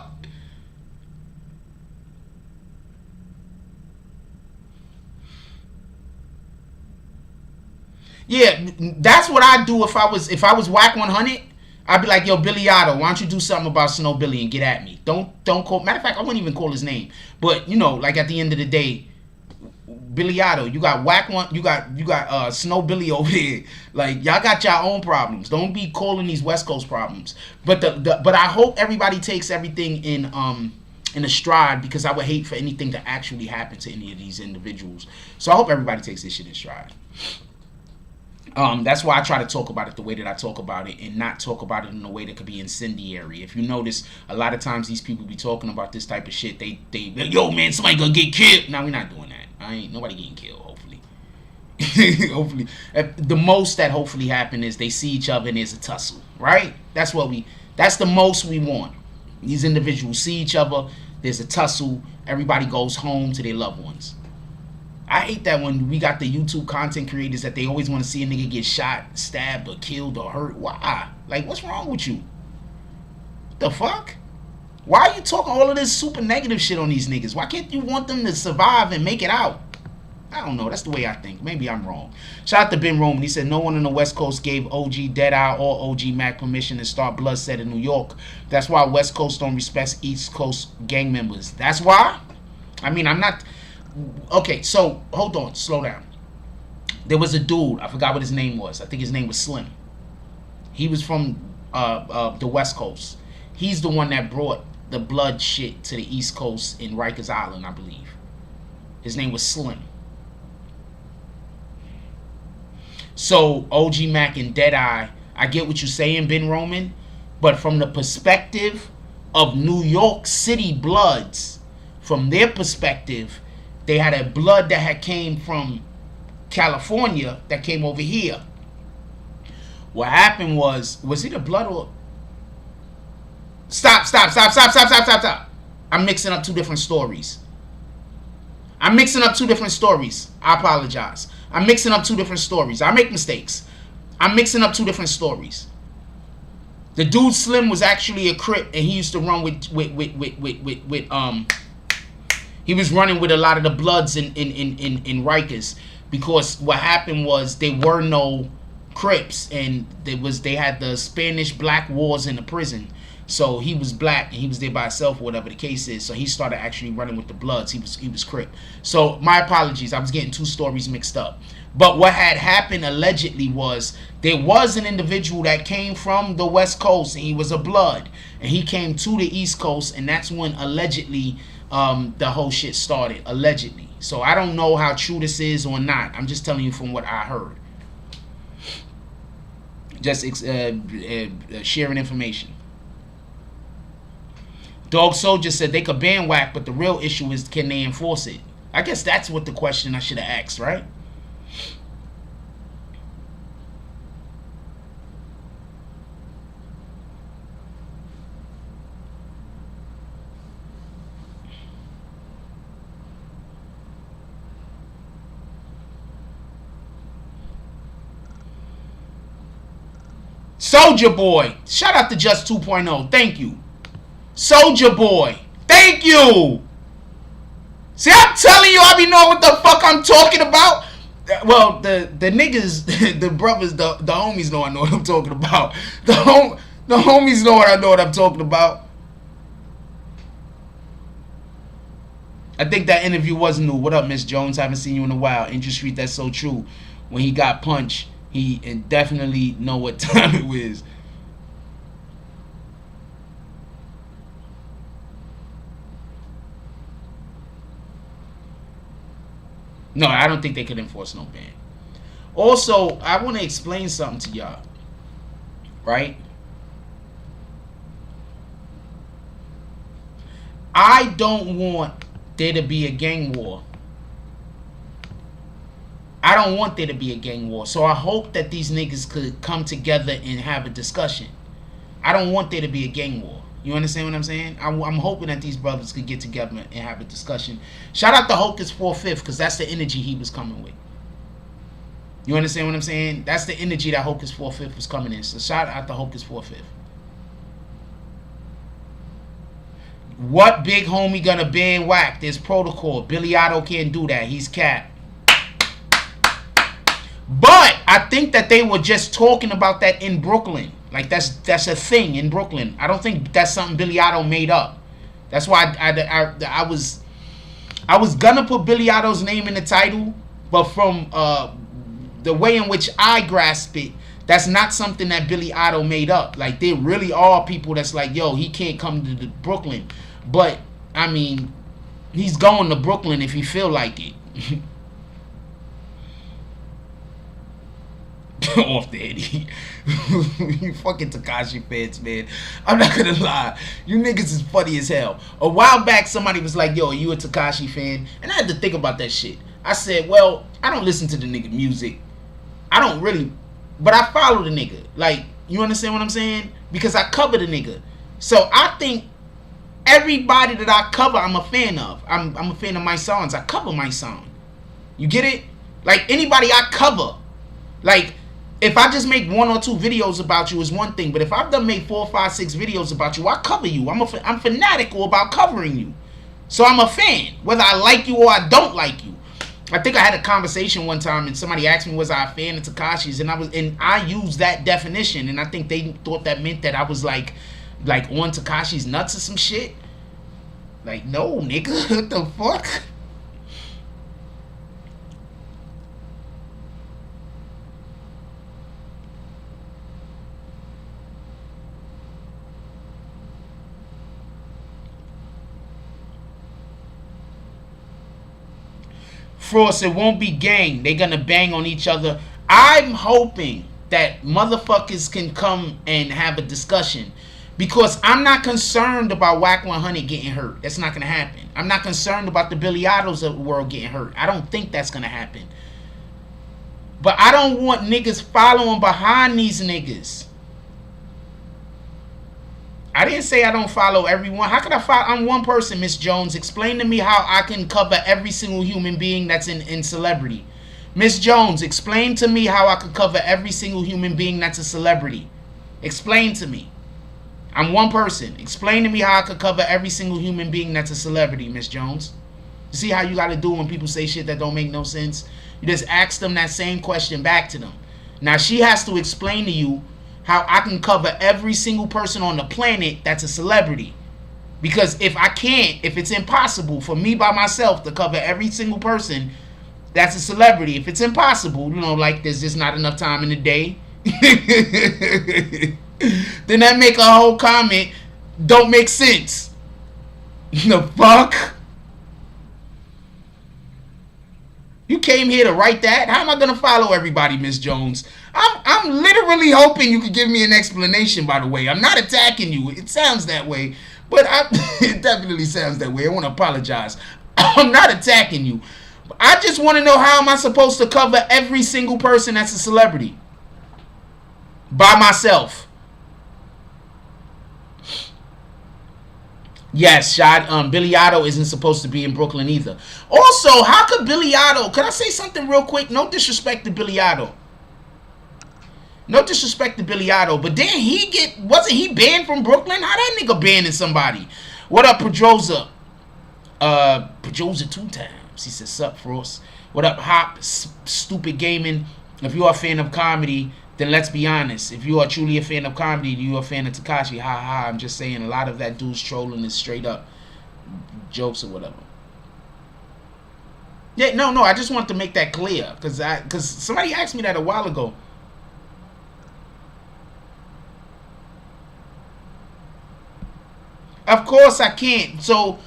Yeah, that's what I'd do if I was Wack100. I'd be like, yo, Billy Otto, why don't you do something about Snow Billy and get at me? Don't call. Matter of fact, I wouldn't even call his name. But you know, like at the end of the day, Billy Otto, you got Wack1, you got Snow Billy over there. Like y'all got your own problems. Don't be calling these West Coast problems. But but I hope everybody takes everything in a stride, because I would hate for anything to actually happen to any of these individuals. So I hope everybody takes this shit in stride. That's why I try to talk about it the way that I talk about it, and not talk about it in a way that could be incendiary. If you notice, a lot of times these people be talking about this type of shit. They yo man, somebody gonna get killed. Now we're not doing that. Ain't nobody getting killed. Hopefully, hopefully, the most that hopefully happen is they see each other and there's a tussle. Right? That's the most we want. These individuals see each other. There's a tussle. Everybody goes home to their loved ones. I hate that when we got the YouTube content creators that they always want to see a nigga get shot, stabbed, or killed, or hurt. Why? Like, what's wrong with you? What the fuck? Why are you talking all of this super negative shit on these niggas? Why can't you want them to survive and make it out? I don't know. That's the way I think. Maybe I'm wrong. Shout out to Ben Roman. He said, no one on the West Coast gave OG Deadeye or OG Mac permission to start bloodshed in New York. That's why West Coast don't respect East Coast gang members. That's why? I mean, I'm not... Okay, so hold on, slow down. There was a dude, I forgot what his name was. I think his name was Slim. He was from the West Coast. He's the one that brought the blood shit to the East Coast in Rikers Island, I believe. His name was Slim. So OG Mac and Deadeye, I get what you're saying, Ben Roman, but from the perspective of New York City Bloods, from their perspective, they had a blood that had came from California that came over here. What happened was it a blood or... Stop. I'm mixing up 2 different stories. I apologize. I'm mixing up 2 different stories. I make mistakes. I'm mixing up 2 different stories. The dude Slim was actually a Crip, and he used to run with he was running with a lot of the Bloods in Rikers, because what happened was there were no Crips, and they had the Spanish Black Wars in the prison. So he was black and he was there by himself, or whatever the case is. So he started actually running with the Bloods. He was Crip. So my apologies. I was getting 2 stories mixed up. But what had happened allegedly was there was an individual that came from the West Coast, and he was a Blood, and he came to the East Coast, and that's when allegedly the whole shit started, allegedly. So I don't know how true this is or not. I'm just telling you from what I heard. Just sharing information. Dog Soldier said they could ban Wack, but the real issue is, can they enforce it? I guess that's what the question I should have asked, right? Soldier Boy, shout out to Just 2.0. Thank you. Soldier Boy, thank you. See, I'm telling you, I be knowing what the fuck I'm talking about. Well, the niggas, the brothers, the homies know I know what I'm talking about. The homies know what I'm talking about. I think that interview was new. What up, Miss Jones? Haven't seen you in a while. Industry, that's so true. When he got punched, he definitely know what time it was. No, I don't think they could enforce no ban. Also, I want to explain something to y'all. Right? I don't want there to be a gang war. I don't want there to be a gang war. So I hope that these niggas could come together and have a discussion. I don't want there to be a gang war. You understand what I'm saying? I'm hoping that these brothers could get together and have a discussion. Shout out to Hocus 4/5, because that's the energy he was coming with. You understand what I'm saying? That's the energy that Hocus 4/5 was coming in. So shout out to Hocus 4/5. What big homie gonna ban Wack? There's protocol. Billy Otto can't do that. He's cap. But I think that they were just talking about that in Brooklyn. Like that's a thing in Brooklyn. I don't think that's something Billy Otto made up. That's why I was gonna put Billy Otto's name in the title, but from the way in which I grasp it, that's not something that Billy Otto made up. Like, there really are people that's like, yo, he can't come to Brooklyn. But I mean, he's going to Brooklyn if he feel like it. Off the Eddie. You fucking Tekashi fans, man. I'm not gonna lie. You niggas is funny as hell. A while back, somebody was like, yo, are you a Tekashi fan? And I had to think about that shit. I said, well, I don't listen to the nigga music. I don't really, but I follow the nigga. Like, you understand what I'm saying? Because I cover the nigga. So I think everybody that I cover, I'm a fan of. I'm a fan of my songs. I cover my song. You get it? Like, anybody I cover. Like, if I just make 1 or 2 videos about you is one thing, but if I've done made 4, 5, 6 videos about you, I cover you. I'm fanatical about covering you. So I'm a fan, whether I like you or I don't like you. I think I had a conversation one time and somebody asked me, was I a fan of Tekashi's? And I used that definition, and I think they thought that meant that I was like on Tekashi's nuts or some shit. Like, no, nigga, what the fuck? Frost, it won't be gang. They're gonna bang on each other. I'm hoping that motherfuckers can come and have a discussion, because I'm not concerned about Wack100 getting hurt. That's not gonna happen. I'm not concerned about the Billy Ottos of the world getting hurt. I don't think that's gonna happen. But I don't want niggas following behind these niggas. I didn't say I don't follow everyone. How could I follow? I'm one person, Miss Jones. Explain to me how I can cover every single human being that's in celebrity. Miss Jones, explain to me how I could cover every single human being that's a celebrity. Explain to me. I'm one person. Explain to me how I could cover every single human being that's a celebrity, Miss Jones. You see how you got to do when people say shit that don't make no sense? You just ask them that same question back to them. Now she has to explain to you how I can cover every single person on the planet that's a celebrity. Because if I can't, if it's impossible for me by myself to cover every single person that's a celebrity, if it's impossible, you know, like there's just not enough time in the day, then that make a whole comment don't make sense. The fuck? You came here to write that? How am I gonna follow everybody, Miss Jones? I'm literally hoping you could give me an explanation, by the way. I'm not attacking you. It sounds that way. But it definitely sounds that way. I want to apologize. I'm not attacking you. I just want to know, how am I supposed to cover every single person that's a celebrity? By myself. Yes, Billy Otto isn't supposed to be in Brooklyn either. Also, how could Billy Otto... Can I say something real quick? No disrespect to Billy Otto. No disrespect to Billy Otto, but didn't he get... Wasn't he banned from Brooklyn? How that nigga banning somebody? What up, Pedroza? Pedroza 2 times. He said, sup, Frost. What up, Hop? Stupid Gaming. If you are a fan of comedy, then let's be honest. If you are truly a fan of comedy, you are a fan of Tekashi. Ha ha. I'm just saying a lot of that dude's trolling is straight up jokes or whatever. Yeah, no. I just want to make that clear because somebody asked me that a while ago. Of course I can't. So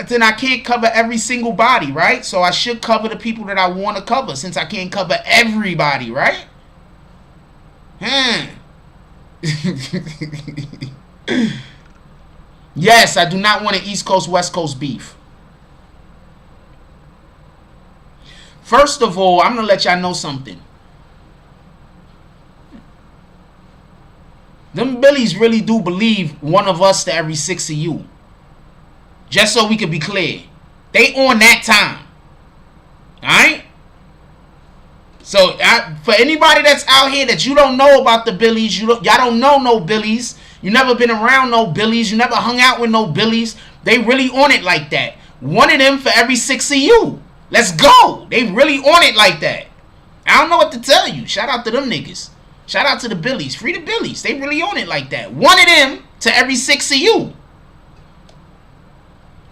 then I can't cover every single body, right? So I should cover the people that I want to cover since I can't cover everybody, right? Yes, I do not want an East Coast, West Coast beef. First of all, I'm going to let y'all know something. Them Billies really do believe one of us to every 6 of you. Just so we can be clear. They on that time. Alright? So, for anybody that's out here that you don't know about the Billies, y'all don't know no Billies. You never been around no Billies. You never hung out with no Billies. They really on it like that. One of them for every 6 of you. Let's go. They really on it like that. I don't know what to tell you. Shout out to them niggas. Shout out to the Billies. Free the Billies. They really on it like that. One of them to every 6 of you.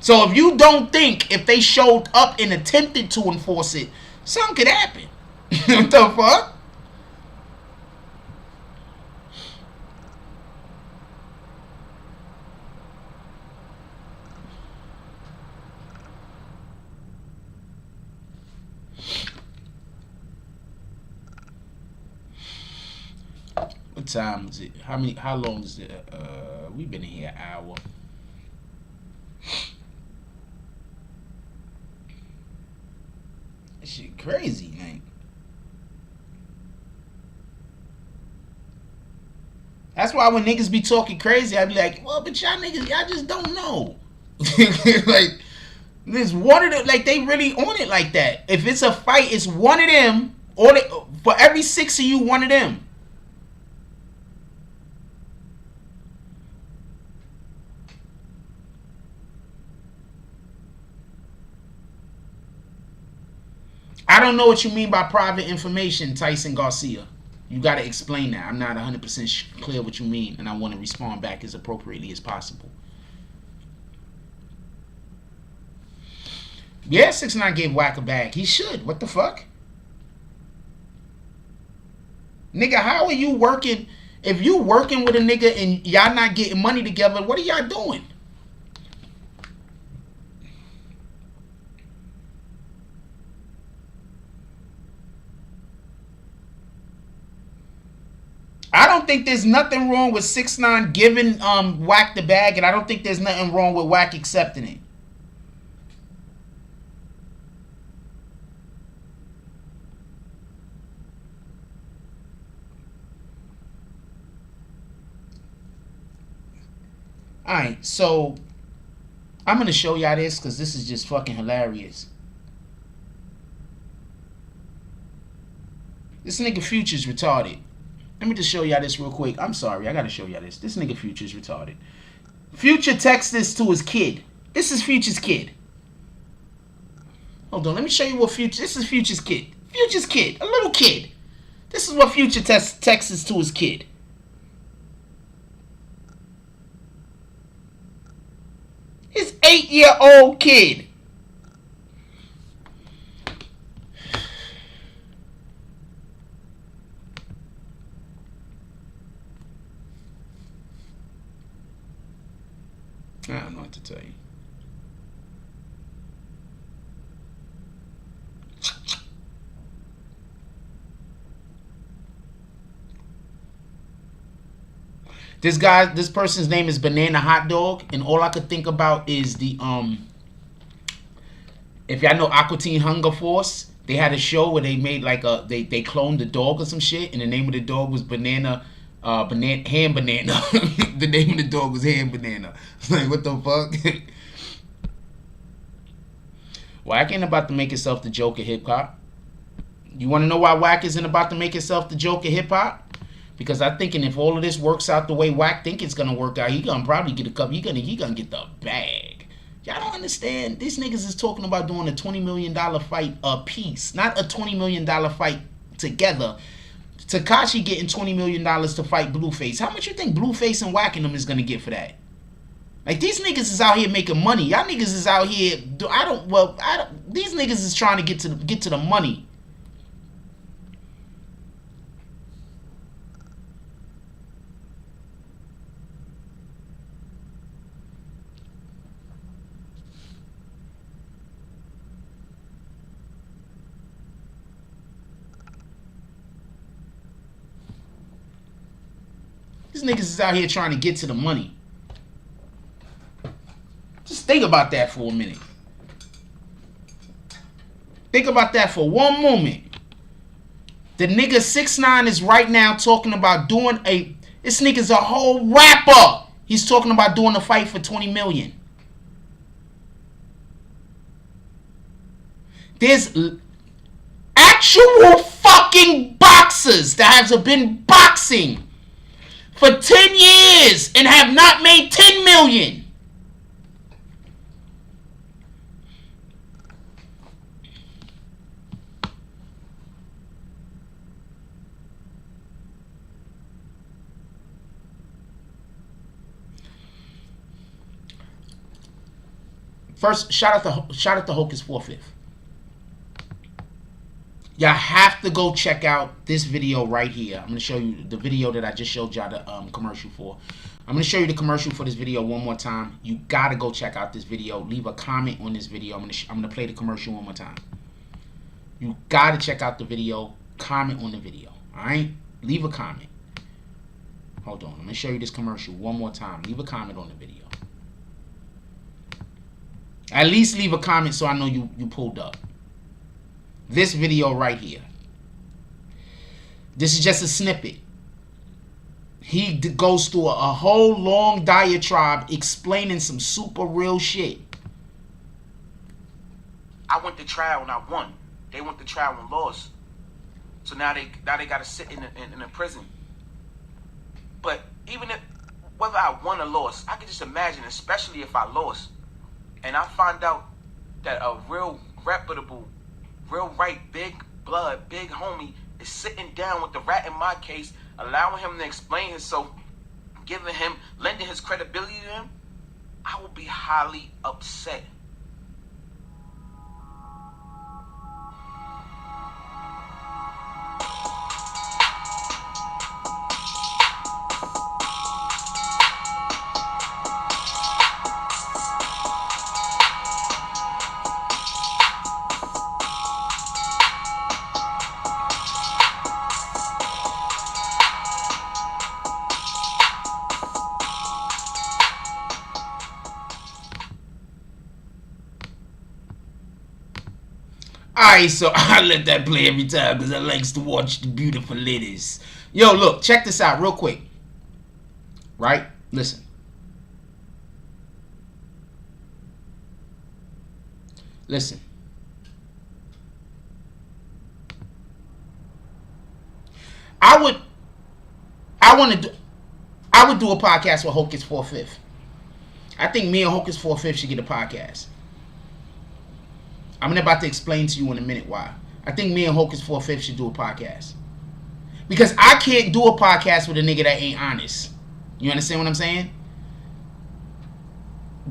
So if you don't think if they showed up and attempted to enforce it, something could happen. What the fuck? What time is it? How long is it? We've been in here an hour. That shit crazy, man. That's why when niggas be talking crazy, I be like, well, but y'all niggas, y'all just don't know. Like, there's one of them, like, they really on it like that. If it's a fight, it's one of them, or for every 6 of you, one of them. I don't know what you mean by private information, Tyson Garcia. You got to explain that. I'm not 100% clear what you mean, and I want to respond back as appropriately as possible. Yeah, 6ix9ine gave Wack a bag. He should. What the fuck? Nigga, how are you working? If you working with a nigga and y'all not getting money together, what are y'all doing? I don't think there's nothing wrong with 6ix9ine giving Wack the bag, and I don't think there's nothing wrong with Wack accepting it. Alright, so I'm going to show y'all this because this is just fucking hilarious. This nigga Future's retarded. Let me just show y'all this real quick. I'm sorry, I gotta show y'all this. This nigga Future's retarded. Future texts this to his kid. This is Future's kid. Hold on, let me show you what Future... This is Future's kid. Future's kid. A little kid. This is what Future texts to his kid. His 8-year-old kid. I don't know what to tell you. This person's name is Banana Hot Dog, and all I could think about is the if y'all know Aqua Teen Hunger Force, they had a show where they made like they cloned the dog or some shit, and the name of the dog was Ham Banana. The name of the dog was Ham Banana. Like, what the fuck? Wack ain't about to make itself the joke of hip hop. You want to know why Wack isn't about to make itself the joke of hip hop? Because I'm thinking if all of this works out the way Wack think it's gonna work out, he gonna probably get a couple. He gonna get the bag. Y'all don't understand. These niggas is talking about doing a $20 million fight a piece, not a $20 million fight together. Tekashi getting $20 million to fight Blueface. How much you think Blueface and Wack100 is gonna get for that? Like, these niggas is out here making money. Y'all niggas is out here. These niggas is trying to get to the money. These niggas is out here trying to get to the money. Just think about that for a minute. Think about that for one moment. The nigga 6ix9ine is right now talking about doing this nigga's a whole rapper. He's talking about doing a fight for 20 million. There's actual fucking boxers that have been boxing for 10 years and have not made 10 million. First, shout out to Hocus 4/5. Y'all have to go check out this video right here. I'm going to show you the video that I just showed y'all the commercial for. I'm going to show you the commercial for this video one more time. You got to go check out this video. Leave a comment on this video. I'm going to play the commercial one more time. You got to check out the video. Comment on the video. All right? Leave a comment. Hold on. I'm going to show you this commercial one more time. Leave a comment on the video. At least leave a comment so I know you pulled up. This video right here. This is just a snippet. He goes through a whole long diatribe explaining some super real shit. I went to trial and I won. They went to trial and lost. So now they gotta sit in a prison. But even if whether I won or lost, I can just imagine, especially if I lost, and I find out that a real reputable, real right, big blood, big homie is sitting down with the rat in my case, allowing him to explain himself, lending his credibility to him, I will be highly upset. Alright, so I let that play every time because I likes to watch the beautiful ladies. Yo, look, check this out real quick. Right? Listen. Listen. I would do a podcast with Hocus 4/5. I think me and Hocus 4/5 should get a podcast. I'm about to explain to you in a minute why. I think me and Hocus 4/5 should do a podcast. Because I can't do a podcast with a nigga that ain't honest. You understand what I'm saying?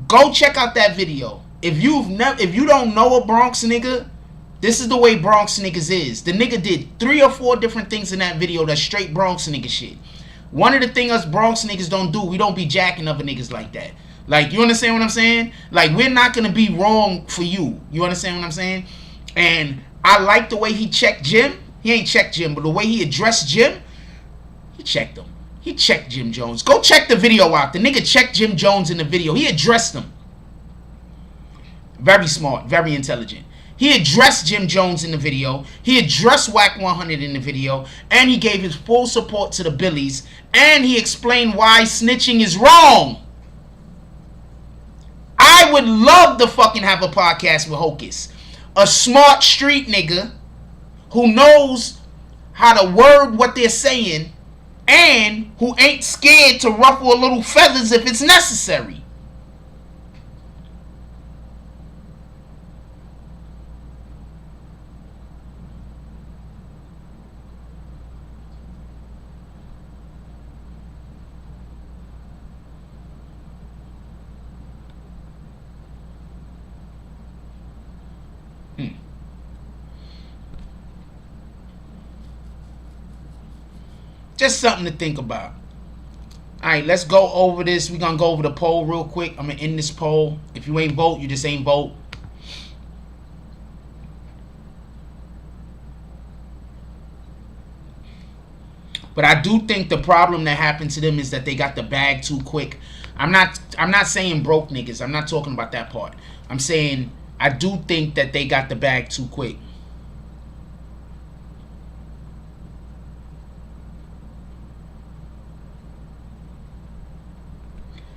Go check out that video. If you don't know a Bronx nigga, this is the way Bronx niggas is. The nigga did 3 or 4 different things in that video that's straight Bronx nigga shit. One of the things us Bronx niggas don't do, we don't be jacking other niggas like that. Like, you understand what I'm saying? Like, we're not going to be wrong for you. You understand what I'm saying? And I like the way he checked Jim. He ain't checked Jim, but the way he addressed Jim, he checked him. He checked Jim Jones. Go check the video out. The nigga checked Jim Jones in the video. He addressed him. Very smart. Very intelligent. He addressed Jim Jones in the video. He addressed Wack100 in the video. And he gave his full support to the Billies. And he explained why snitching is wrong. I would love to fucking have a podcast with Hocus. A smart street nigga who knows how to word what they're saying and who ain't scared to ruffle a little feathers if it's necessary. Just something to think about. All right, let's go over this. We're going to go over the poll real quick. I'm going to end this poll. If you ain't vote, you just ain't vote. But I do think the problem that happened to them is that they got the bag too quick. I'm not saying broke niggas. I'm not talking about that part. I'm saying I do think that they got the bag too quick.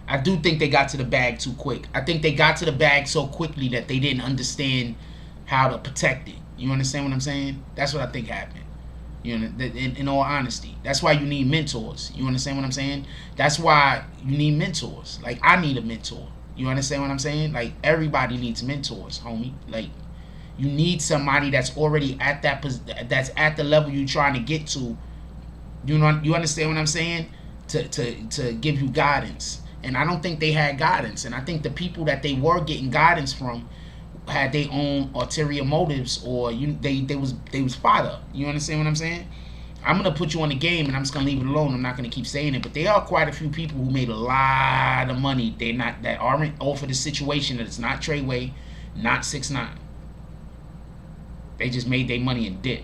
I do think they got to the bag too quick. I think they got to the bag so quickly that they didn't understand how to protect it. You understand what I'm saying? That's what I think happened. You know, in all honesty, that's why you need mentors. You understand what I'm saying? That's why you need mentors. Like, I need a mentor. You understand what I'm saying? Like, everybody needs mentors, homie. Like, you need somebody that's already at that's at the level you're trying to get to. You know, you understand what I'm saying? To give you guidance. And I don't think they had guidance. And I think the people that they were getting guidance from had their own ulterior motives, or they was fodder. You understand what I'm saying? I'm gonna put you on the game, and I'm just gonna leave it alone. I'm not gonna keep saying it, but there are quite a few people who made a lot of money. That aren't offered a situation that it's not tradeway, not 6ix9ine. They just made their money and dip.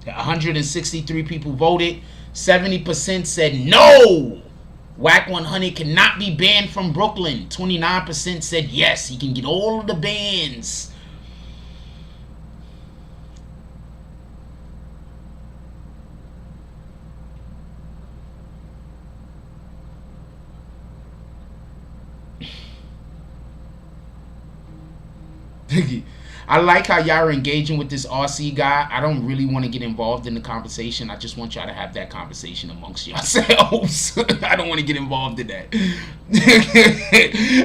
Yeah, 163 people voted. 70% said no. Wack100 cannot be banned from Brooklyn. 29% said yes, he can get all of the bans. I like how y'all are engaging with this RC guy. I don't really want to get involved in the conversation. I just want y'all to have that conversation amongst yourselves. I don't want to get involved in that.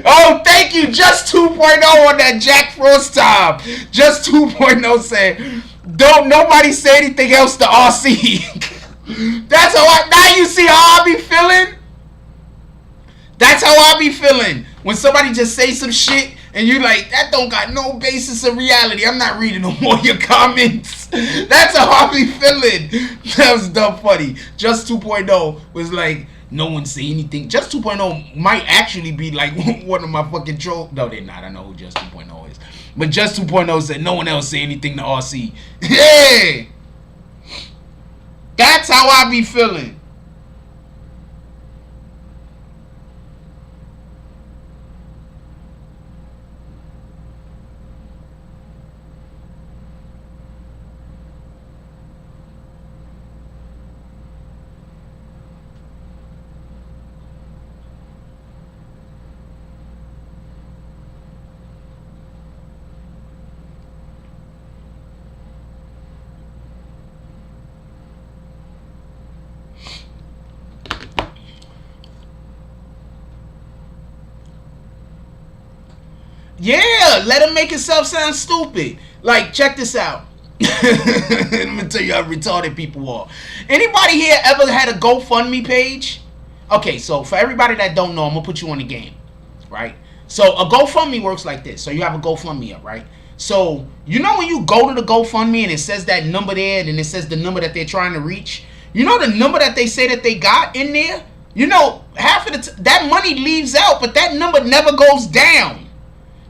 Oh, thank you. Just 2.0 on that Jack Frost time. Just 2.0 said, don't nobody say anything else to RC. That's how now you see how I be feeling? That's how I be feeling. When somebody just say some shit, and you like, that don't got no basis of reality. I'm not reading no more of your comments. That's how I be feeling. That was dumb funny. Just 2.0 was like, no one say anything. Just 2.0 might actually be like one of my fucking trolls. No, they're not. I know who Just 2.0 is. But Just 2.0 said no one else say anything to RC. Yeah. That's how I be feeling. Yeah, let him make himself sound stupid. Like, check this out. Let me tell you how retarded people are. Anybody here ever had a GoFundMe page? Okay, so for everybody that don't know, I'm gonna put you on the game, right? So a GoFundMe works like this. So you have a GoFundMe up, right? So you know when you go to the GoFundMe and it says that number there, and it says the number that they're trying to reach. You know the number that they say that they got in there. You know half of that money leaves out, but that number never goes down.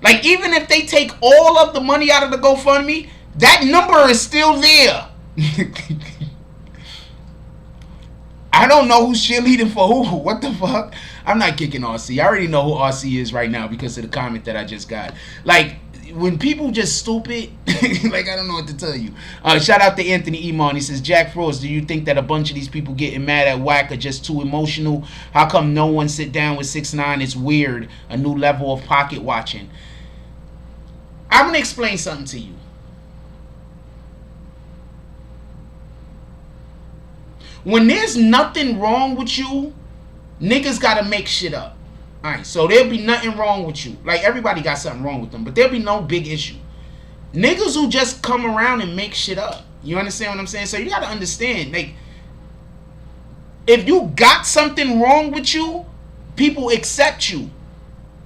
Like, even if they take all of the money out of the GoFundMe, that number is still there. I don't know who's cheerleading for who. What the fuck? I'm not kicking RC. I already know who RC is right now because of the comment that I just got. Like, when people just stupid, like, I don't know what to tell you. Shout out to Anthony Iman. He says, Jack Frost, do you think that a bunch of these people getting mad at Wack are just too emotional? How come no one sit down with 6ix9ine? It's weird. A new level of pocket watching. I'm going to explain something to you. When there's nothing wrong with you, niggas got to make shit up. Alright, so there'll be nothing wrong with you. Like, everybody got something wrong with them, but there'll be no big issue. niggas who just come around and make shit up. You understand what I'm saying? So you gotta understand, like, if you got something wrong with you, people accept you.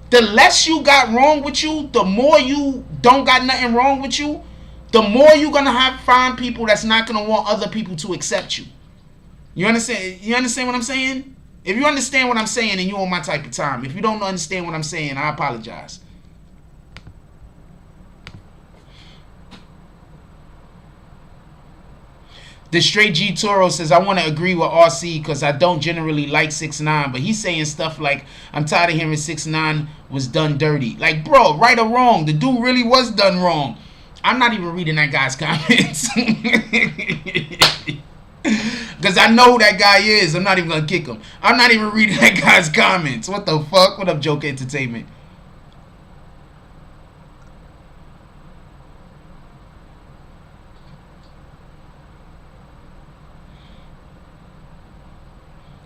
The less you got wrong with you, the more you don't got nothing wrong with you, the more you're gonna find people that's not gonna want other people to accept you. You understand? You understand what I'm saying? If you understand what I'm saying, then you're on my type of time. If you don't understand what I'm saying, I apologize. The Straight G Toro says, I want to agree with RC because I don't generally like 6ix9ine, but he's saying stuff like, I'm tired of hearing 6ix9ine was done dirty. Like, bro, right or wrong, the dude really was done wrong. I'm not even reading that guy's comments. Because I know who that guy is. I'm not even going to kick him. I'm not even reading that guy's comments. What the fuck? What up, Joke Entertainment?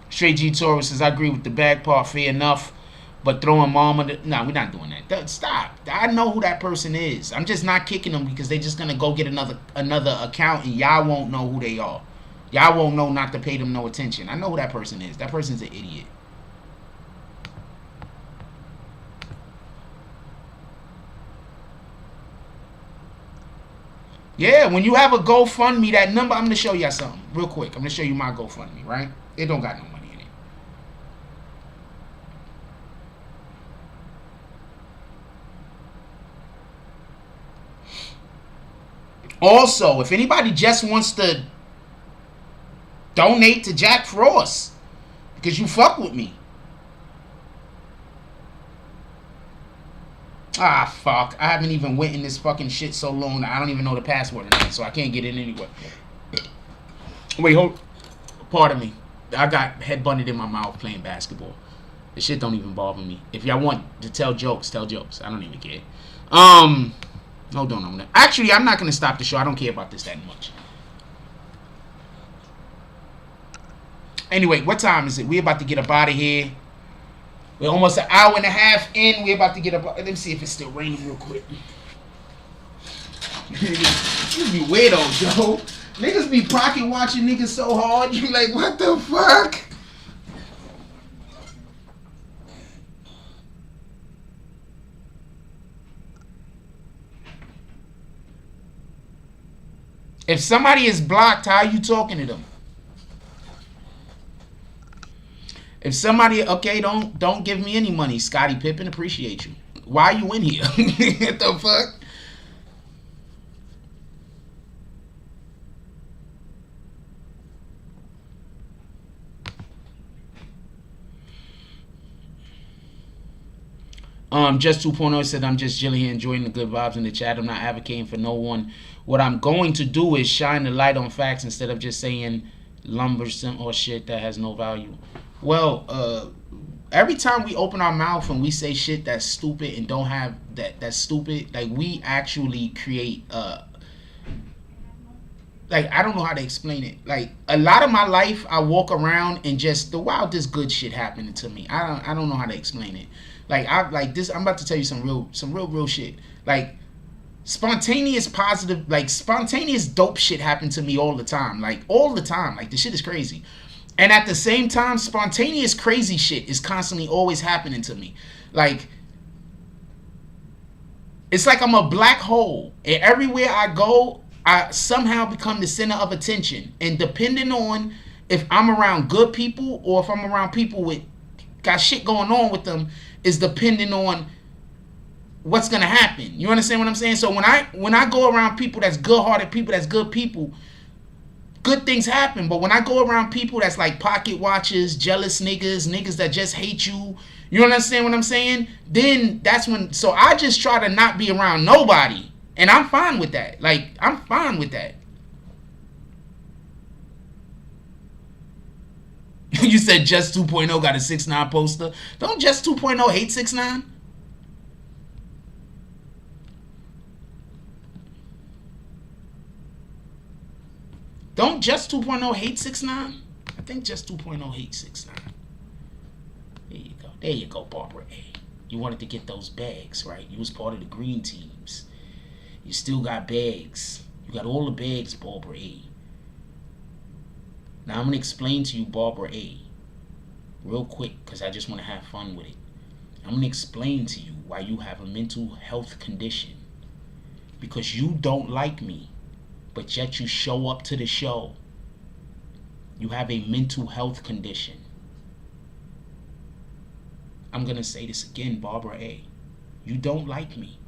Straight G Toro says, I agree with the bag part, fair enough. But throwing mama... Nah, we're not doing that. Stop. I know who that person is. I'm just not kicking them because they're just going to go get another account and y'all won't know who they are. Y'all won't know not to pay them no attention. I know who that person is. That person's an idiot. Yeah, when you have a GoFundMe, that number... I'm going to show y'all something real quick. I'm going to show you my GoFundMe, right? It don't got no money in it. Also, if anybody just wants to donate to Jack Frost because you fuck with me. Ah, fuck. I haven't even went in this fucking shit so long that I don't even know the password or so I can't get in anyway. Wait, hold. Pardon me. I got head butted in my mouth playing basketball. This shit don't even bother me. If y'all want to tell jokes, tell jokes. I don't even care. Hold on. Actually, I'm not going to stop the show. I don't care about this that much. Anyway, what time is it? We're about to get up out of here. We're almost an hour and a half in. We're about to get up. Let me see if it's still raining real quick. Niggas be weirdos, yo. Niggas be pocket watching niggas so hard. You like, what the fuck? If somebody is blocked, how are you talking to them? If somebody, okay, don't give me any money, Scottie Pippen, appreciate you. Why are you in here? What the fuck? Just 2.0 said, I'm just chilling here enjoying the good vibes in the chat. I'm not advocating for no one. What I'm going to do is shine the light on facts instead of just saying lumbersome or shit that has no value. Well, every time we open our mouth and we say shit that's stupid and don't have that's stupid, like we actually create like I don't know how to explain it. Like a lot of my life I walk around and just the wildest good shit happening to me. I don't know how to explain it. Like I'm about to tell you some real shit. Like spontaneous positive, like spontaneous dope shit happened to me all the time. Like all the time. Like the shit is crazy. And at the same time, spontaneous crazy shit is constantly always happening to me. Like it's like I'm a black hole. And everywhere I go, I somehow become the center of attention. And depending on if I'm around good people or if I'm around people with got shit going on with them is depending on what's gonna happen. You understand what I'm saying? So when I go around people that's good-hearted people, that's good people, good things happen. But when I go around people that's like pocket watchers, jealous niggas that just hate you, you understand what I'm saying? Then that's when, so I just try to not be around nobody. And I'm fine with that. Like, I'm fine with that. You said Just 2.0 got a 6ix9ine poster. Don't Just 2.0 hate 6ix9ine? Don't Just 2.0 hate 6ix9ine? I think Just 2.0 hates 6ix9ine. There you go. There you go, Barbara A. You wanted to get those bags, right? You was part of the green teams. You still got bags. You got all the bags, Barbara A. Now I'm going to explain to you Barbara A. real quick because I just want to have fun with it. I'm going to explain to you why you have a mental health condition. Because you don't like me, but yet you show up to the show. You have a mental health condition. I'm going to say this again, Barbara A. You don't like me,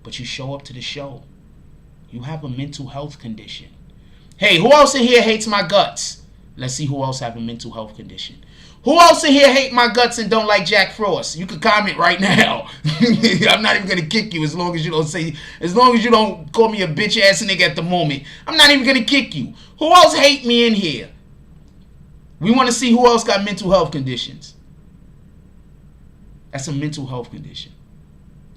but you show up to the show. You have a mental health condition. Hey, who else in here hates my guts? Let's see who else have a mental health condition. Who else in here hate my guts and don't like Jack Frost? You can comment right now. I'm not even going to kick you as long as you don't call me a bitch ass nigga at the moment. I'm not even going to kick you. Who else hate me in here? We want to see who else got mental health conditions. That's a mental health condition.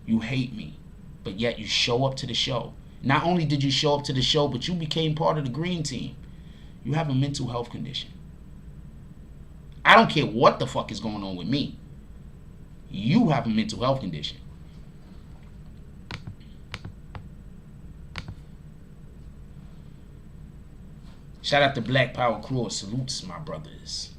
You hate me, but yet you show up to the show. Not only did you show up to the show, but you became part of the green team. You have a mental health condition. I don't care what the fuck is going on with me. You have a mental health condition. Shout out to Black Power Crew. Salutes, my brothers.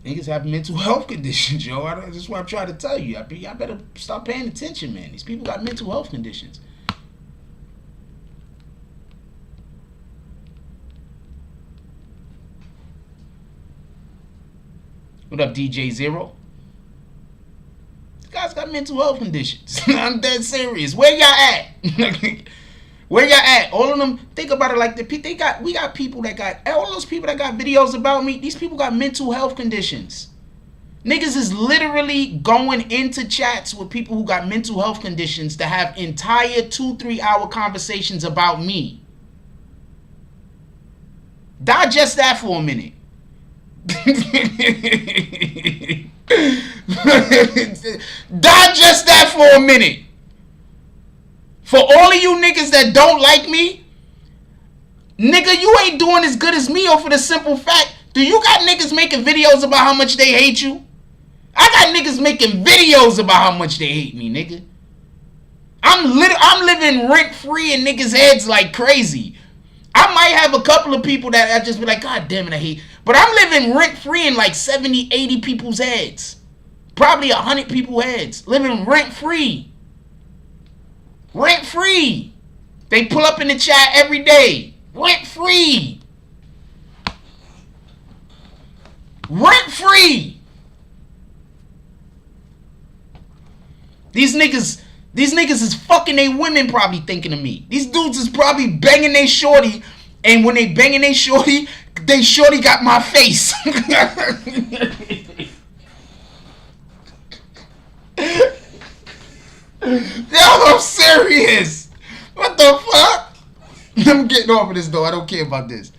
Niggas have mental health conditions, yo. That's what I'm trying to tell you. Y'all better start paying attention, man. These people got mental health conditions. What up, DJ Zero? These guys got mental health conditions. I'm dead serious. Where y'all at? Where y'all at? All of them, think about it like we got people that got, all those people that got videos about me, these people got mental health conditions. Niggas is literally going into chats with people who got mental health conditions to have entire 2-3 hour conversations about me. Digest that for a minute. Digest that for a minute. For all of you niggas that don't like me, nigga, you ain't doing as good as me, or for the simple fact, do you got niggas making videos about how much they hate you? I got niggas making videos about how much they hate me, nigga. I'm living rent free in niggas' heads like crazy. I might have a couple of people that I just be like, God damn it, I hate. But I'm living rent free in like 70, 80 people's heads. Probably 100 people's heads. Living rent free. Rent free. They pull up in the chat every day. Rent free. Rent free. These niggas is fucking they women probably thinking of me. These dudes is probably banging they shorty, and when they banging they shorty got my face. Yo, I'm serious. What the fuck? I'm getting off of this though. I don't care about this.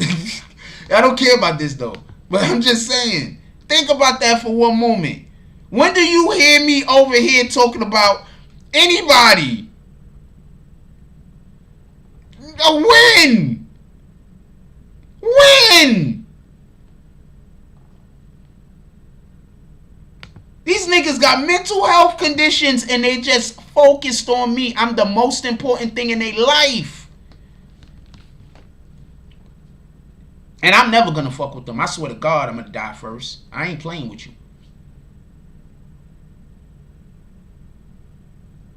I don't care about this though. But I'm just saying, think about that for one moment. When do you hear me over here talking about anybody? When? When? These niggas got mental health conditions and they just focused on me. I'm the most important thing in their life. And I'm never gonna fuck with them. I swear to God, I'm gonna die first. I ain't playing with you.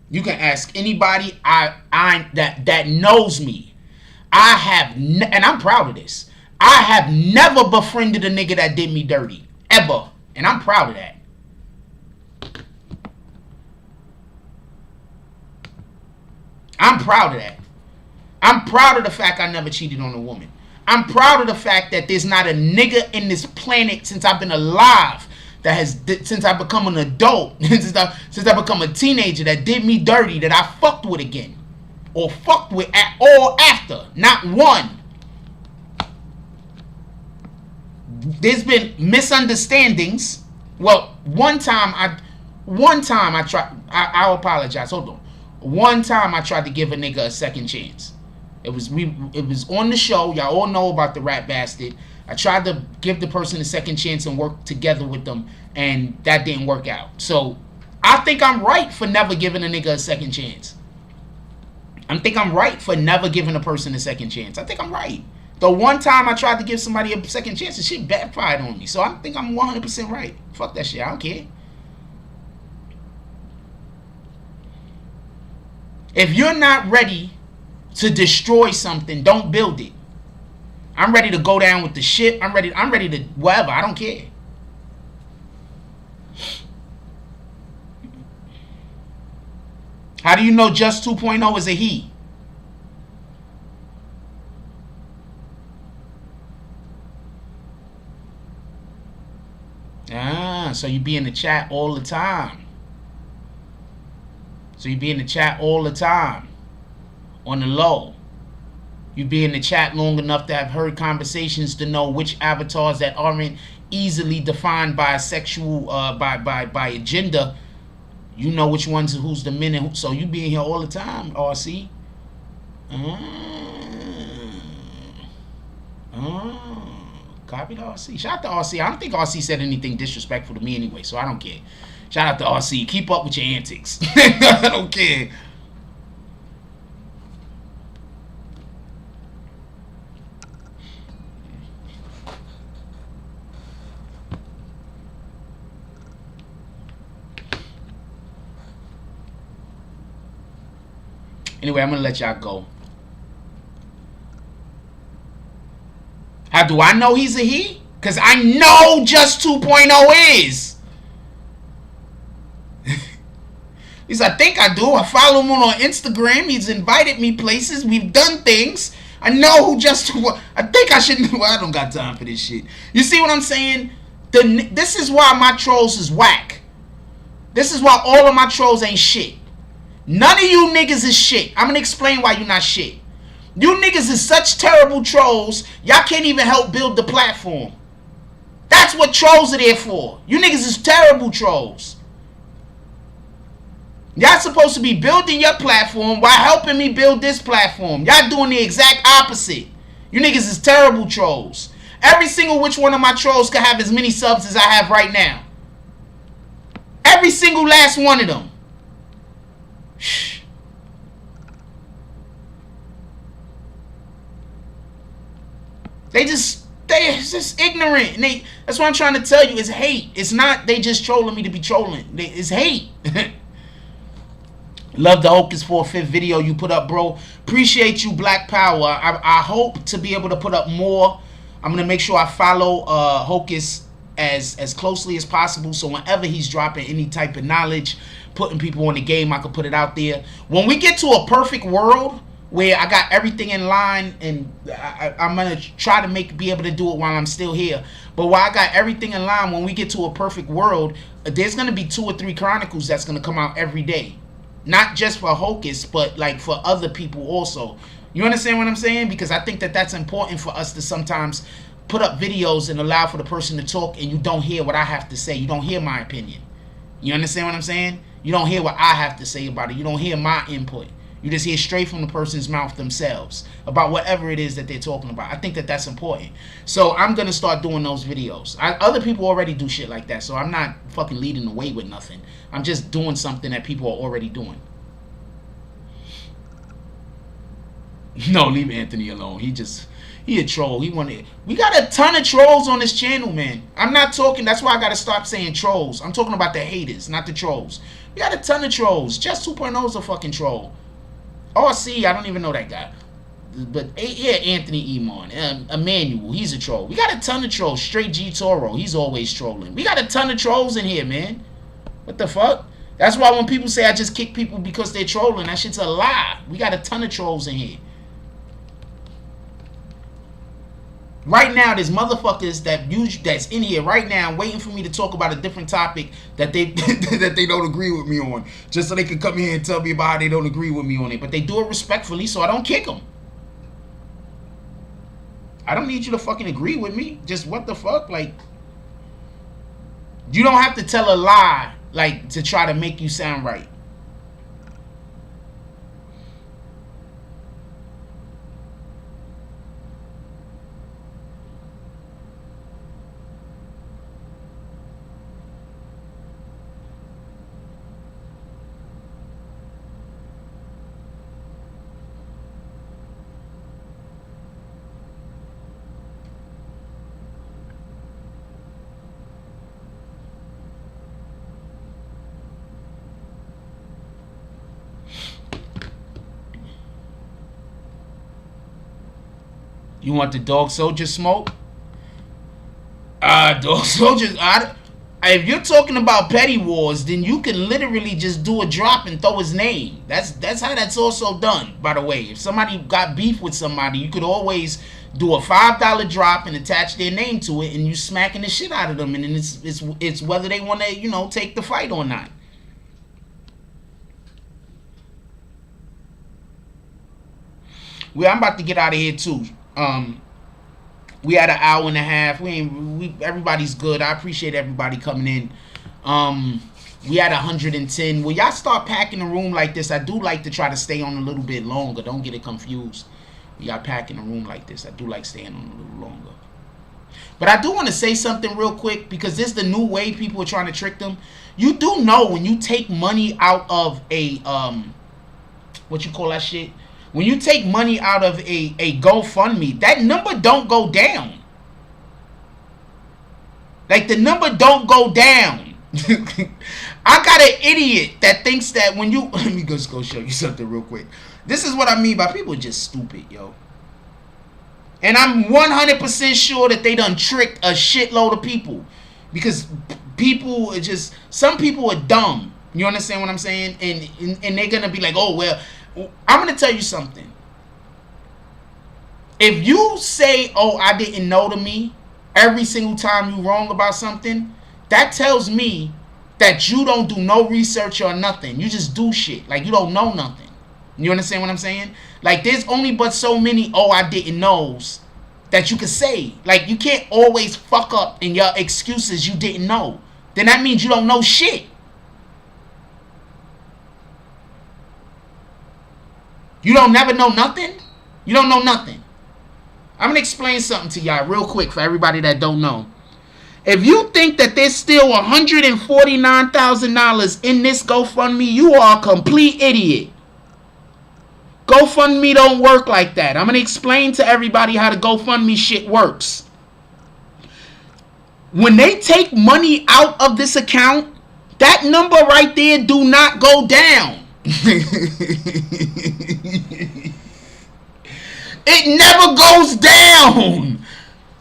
You can ask anybody that knows me. And I'm proud of this. I have never befriended a nigga that did me dirty. Ever. And I'm proud of that. I'm proud of that. I'm proud of the fact I never cheated on a woman. I'm proud of the fact that there's not a nigga in this planet since I've been alive since I become an adult, since I become a teenager, that did me dirty, that I fucked with again. Or fucked with at all after. Not one. There's been misunderstandings. Well, one time I tried, I'll apologize, hold on. One time I tried to give a nigga a second chance. It was on the show. Y'all all know about the rat bastard. I tried to give the person a second chance and work together with them, and that didn't work out. So I think I'm right for never giving a nigga a second chance. I think I'm right for never giving a person a second chance. I think I'm right. The one time I tried to give somebody a second chance, the shit backfired on me. So I think I'm 100% right. Fuck that shit. I don't care. If you're not ready to destroy something, don't build it. I'm ready to go down with the ship. I'm ready to whatever. I don't care. How do you know Just 2.0 is a he? So you be in the chat all the time. So you be in the chat all the time. On the low. You be in the chat long enough to have heard conversations to know which avatars that aren't easily defined by a sexual, by a gender. You know which ones, who's the men, and so you be in here all the time, RC. Copy the RC. Shout out to RC. I don't think RC said anything disrespectful to me anyway, so I don't care. Shout out to RC. Keep up with your antics. I don't care. Anyway, I'm going to let y'all go. How do I know he's a he? Because I know Just 2.0 is. At least I think I do. I follow him on Instagram. He's invited me places. We've done things. I know who Just 2.0. I think I should know. I don't got time for this shit. You see what I'm saying? This is why my trolls is whack. This is why all of my trolls ain't shit. None of you niggas is shit. I'm going to explain why you not shit. You niggas is such terrible trolls, y'all can't even help build the platform. That's what trolls are there for. You niggas is terrible trolls. Y'all supposed to be building your platform while helping me build this platform. Y'all doing the exact opposite. You niggas is terrible trolls. Every single which one of my trolls could have as many subs as I have right now. Every single last one of them. Shh. They're just ignorant. And that's what I'm trying to tell you. It's hate. It's not they just trolling me to be trolling. It's hate. Love the Hocus for a 5th video you put up, bro. Appreciate you, Black Power. I hope to be able to put up more. I'm going to make sure I follow Hocus as closely as possible. So whenever he's dropping any type of knowledge, putting people on the game, I can put it out there. When we get to a perfect world where I got everything in line, and I'm going to try to be able to do it while I'm still here. But while I got everything in line, when we get to a perfect world, there's going to be 2 or 3 Chronicles that's going to come out every day. Not just for Hocus, but like for other people also. You understand what I'm saying? Because I think that that's important for us to sometimes put up videos and allow for the person to talk, and you don't hear what I have to say. You don't hear my opinion. You understand what I'm saying? You don't hear what I have to say about it. You don't hear my input. You just hear straight from the person's mouth themselves about whatever it is that they're talking about. I think that that's important. So I'm going to start doing those videos. Other people already do shit like that, so I'm not fucking leading the way with nothing. I'm just doing something that people are already doing. No, leave Anthony alone. He a troll. We got a ton of trolls on this channel, man. I'm not talking, that's why I got to stop saying trolls. I'm talking about the haters, not the trolls. We got a ton of trolls. Just 2.0 is a fucking troll. RC, I don't even know that guy. But yeah, Anthony Emon, Emmanuel, he's a troll. We got a ton of trolls. Straight G Toro, he's always trolling. We got a ton of trolls in here, man. What the fuck? That's why when people say I just kick people because they're trolling, that shit's a lie. We got a ton of trolls in here. Right now, there's motherfuckers that's in here right now waiting for me to talk about a different topic that they that they don't agree with me on, just so they can come here and tell me about how they don't agree with me on it. But they do it respectfully, so I don't kick them. I don't need you to fucking agree with me. Just what the fuck? Like, you don't have to tell a lie like to try to make you sound right. You want the dog soldier smoke? Dog soldiers. If you're talking about petty wars, then you can literally just do a drop and throw his name. That's how that's also done, by the way. If somebody got beef with somebody, you could always do a $5 drop and attach their name to it, and you smacking the shit out of them, and then it's whether they want to take the fight or not. Well, I'm about to get out of here too. We had an hour and a half. Everybody's good. I appreciate everybody coming in. We had 110. When y'all start packing a room like this, I do like to try to stay on a little bit longer. Don't get it confused. When y'all packing a room like this, I do like staying on a little longer. But I do want to say something real quick, because this is the new way people are trying to trick them. You do know when you take money out of a what you call that shit? When you take money out of a GoFundMe, that number don't go down. Like, the number don't go down. I got an idiot that thinks that when you... Let me just go show you something real quick. This is what I mean by people are just stupid, yo. And I'm 100% sure that they done tricked a shitload of people. Because people are just... Some people are dumb. You understand what I'm saying? And they're going to be like, oh, well... I'm going to tell you something. If you say, oh, I didn't know to me, every single time you wrong about something, that tells me that you don't do no research or nothing. You just do shit. Like, you don't know nothing. You understand what I'm saying? Like, there's only but so many, oh, I didn't knows that you can say. Like, you can't always fuck up in your excuses you didn't know. Then that means you don't know shit. You don't never know nothing? You don't know nothing. I'm going to explain something to y'all real quick for everybody that don't know. If you think that there's still $149,000 in this GoFundMe, you are a complete idiot. GoFundMe don't work like that. I'm going to explain to everybody how the GoFundMe shit works. When they take money out of this account, that number right there do not go down. It never goes down.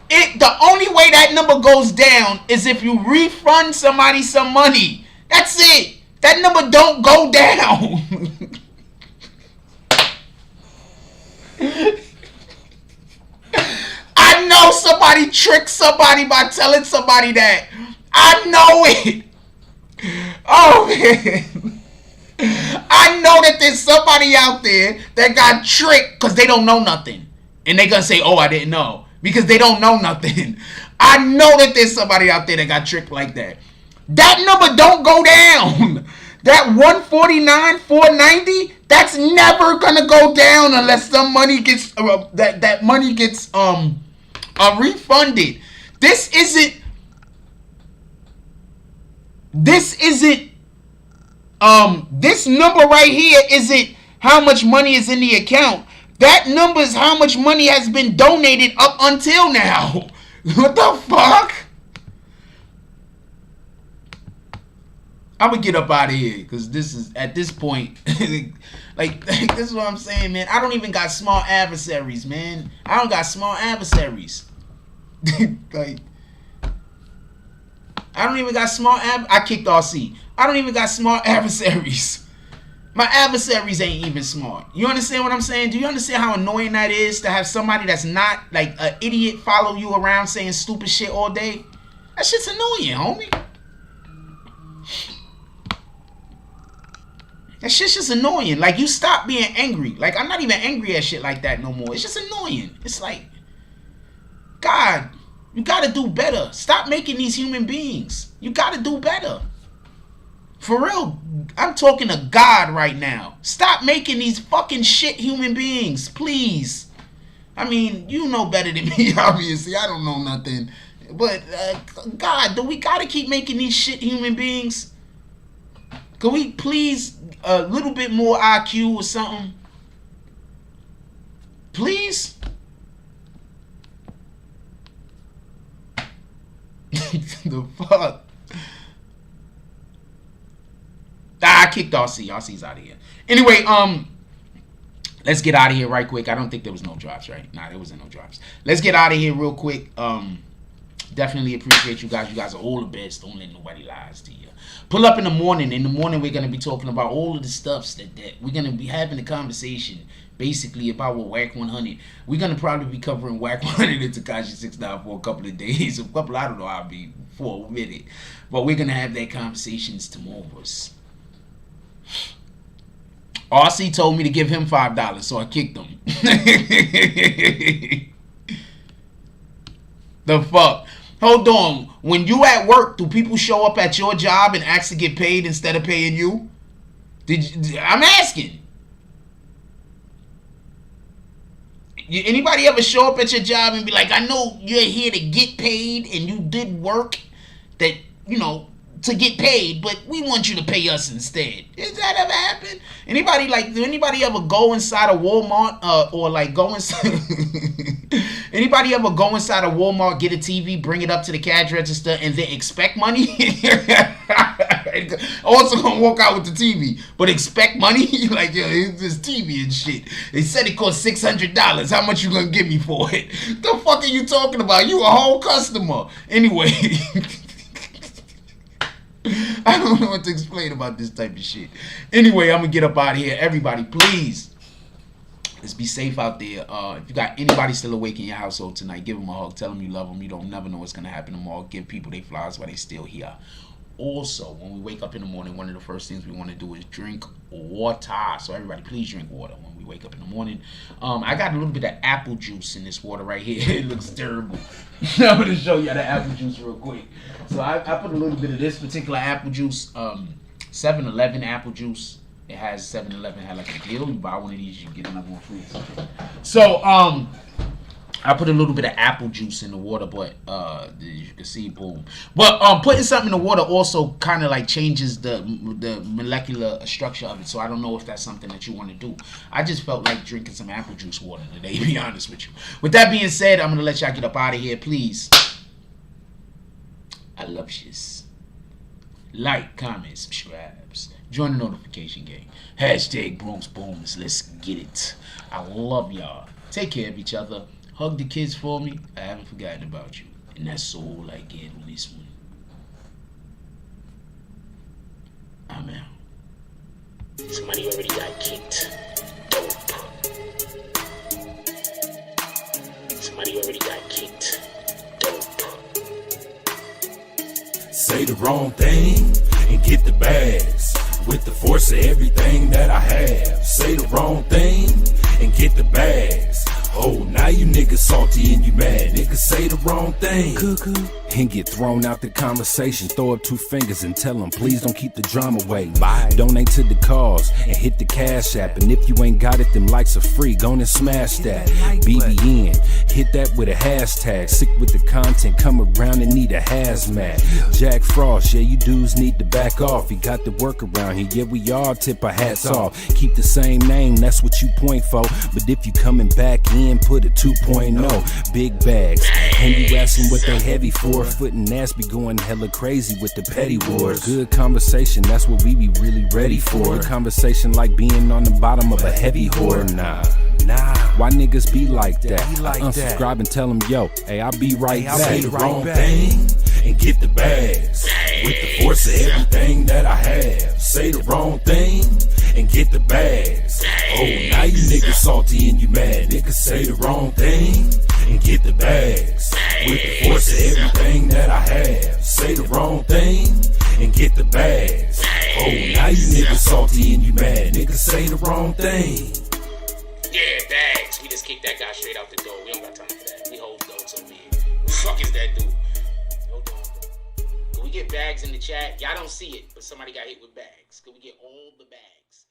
The only way that number goes down is if you refund somebody some money. That's it. That number don't go down. I know somebody tricked somebody by telling somebody that. I know it. Oh man. I know that there's somebody out there that got tricked because they don't know nothing. And they gonna say, oh, I didn't know. Because they don't know nothing. I know that there's somebody out there that got tricked like that. That number don't go down. That 149, 490, that's never gonna go down unless some money gets that money gets refunded. This isn't this number right here isn't how much money is in the account. That number is how much money has been donated up until now. What the fuck? I'm gonna get up out of here because this is, at this point, like this is what I'm saying, man. I don't even got small adversaries, man. I don't got small adversaries. Like, I don't even got small I kicked RC. I don't even got small adversaries. My adversaries ain't even smart. You understand what I'm saying? Do you understand how annoying that is to have somebody that's not like an idiot follow you around saying stupid shit all day? That shit's annoying, homie. That shit's just annoying. Like, you stop being angry. Like, I'm not even angry at shit like that no more. It's just annoying. It's like, God, you gotta do better. Stop making these human beings. You gotta do better. For real, I'm talking to God right now. Stop making these fucking shit human beings, please. I mean, you know better than me, obviously. I don't know nothing. But, God, do we gotta keep making these shit human beings? Can we please, a little bit more IQ or something? Please? The fuck? I kicked RC. RC's out of here. Anyway, let's get out of here right quick. I don't think there was no drops, right? Nah, there wasn't no drops. Let's get out of here real quick. Definitely appreciate you guys. You guys are all the best. Don't let nobody lies to you. Pull up in the morning. In the morning, we're going to be talking about all of the stuffs that we're going to be having a conversation basically about what Wack100. We're going to probably be covering Wack100 and Tekashi 6ix9ine for a couple of days. I don't know how I'll be for a minute. But we're going to have that conversations tomorrow. RC told me to give him $5, so I kicked him. The fuck? Hold on. When you at work, do people show up at your job and ask to get paid instead of paying you? I'm asking. Anybody ever show up at your job and be like, I know you're here to get paid and you did work that, you know, to get paid, but we want you to pay us instead. Does that ever happen? Do anybody ever go inside a Walmart or like go inside anybody ever go inside a Walmart, get a TV, bring it up to the cash register and then expect money? Also gonna walk out with the TV, but expect money? Like, yo, it's this TV and shit. They said it cost $600. How much you gonna give me for it? The fuck are you talking about? You a whole customer. Anyway. I don't know what to explain about this type of shit. Anyway, I'm going to get up out of here. Everybody, please, let's be safe out there. If you got anybody still awake in your household tonight, give them a hug. Tell them you love them. You don't never know what's going to happen tomorrow. Give people their flowers while they still here. Also, when we wake up in the morning, one of the first things we want to do is drink water. So everybody, please drink water when we wake up in the morning. I got a little bit of apple juice in this water right here. It looks terrible. I'm going to show you the apple juice real quick. So I put a little bit of this particular apple juice, 7-Eleven apple juice. It has 7-Eleven had like a deal. You buy one of these, you get another one free. So I put a little bit of apple juice in the water, but you can see, boom. But putting something in the water also kind of like changes the molecular structure of it. So I don't know if that's something that you want to do. I just felt like drinking some apple juice water today, to be honest with you. With that being said, I'm going to let y'all get up out of here. Please. I love yous. Like, comment, subscribes. Join the notification gang. Hashtag Bronx Bones. Let's get it. I love y'all. Take care of each other. Hug the kids for me. I haven't forgotten about you. And that's all I get on this one. I'm out. Somebody already got kicked. Dope. Somebody already got kicked. Dope. Say the wrong thing and get the bags. With the force of everything that I have. Say the wrong thing and get the bags. Oh, now you niggas salty and you mad. Niggas say the wrong thing. Cuckoo. And get thrown out the conversation. Throw up 2 fingers and tell them, please don't keep the drama away. Bye. Donate to the cause and hit the cash app. And if you ain't got it, them likes are free. Go and smash that. BBN. Hit that with a hashtag. Sick with the content. Come around and need a hazmat. Jack Frost. Yeah, you dudes need to back off. You got the work around here. Yeah, we all tip our hats off. Keep the same name. That's what you point for. But if you coming back in, put a 2.0. Big bags. And you asking what they heavy for. Foot and ass be going hella crazy with the petty wars. Good conversation, that's what we be really ready for. Conversation like being on the bottom of a heavy whore. Nah. Why niggas be like that? Unsubscribe and tell them, yo, hey, I'll be right back. Say the wrong thing and get the bags. With the force of everything that I have. Say the wrong thing and get the bags. Oh, now you niggas salty and you mad. Niggas say the wrong thing and get the bags. With the force of everything that I have. Say the wrong thing and get the bags. Oh, now you niggas salty and you mad. Niggas say the wrong thing. Yeah, bags. We just kicked that guy straight out the door. We don't got time for that. We hold notes over here. What the fuck is that dude? Hold on. Can we get bags in the chat? Y'all don't see it, but somebody got hit with bags. Can we get all the bags?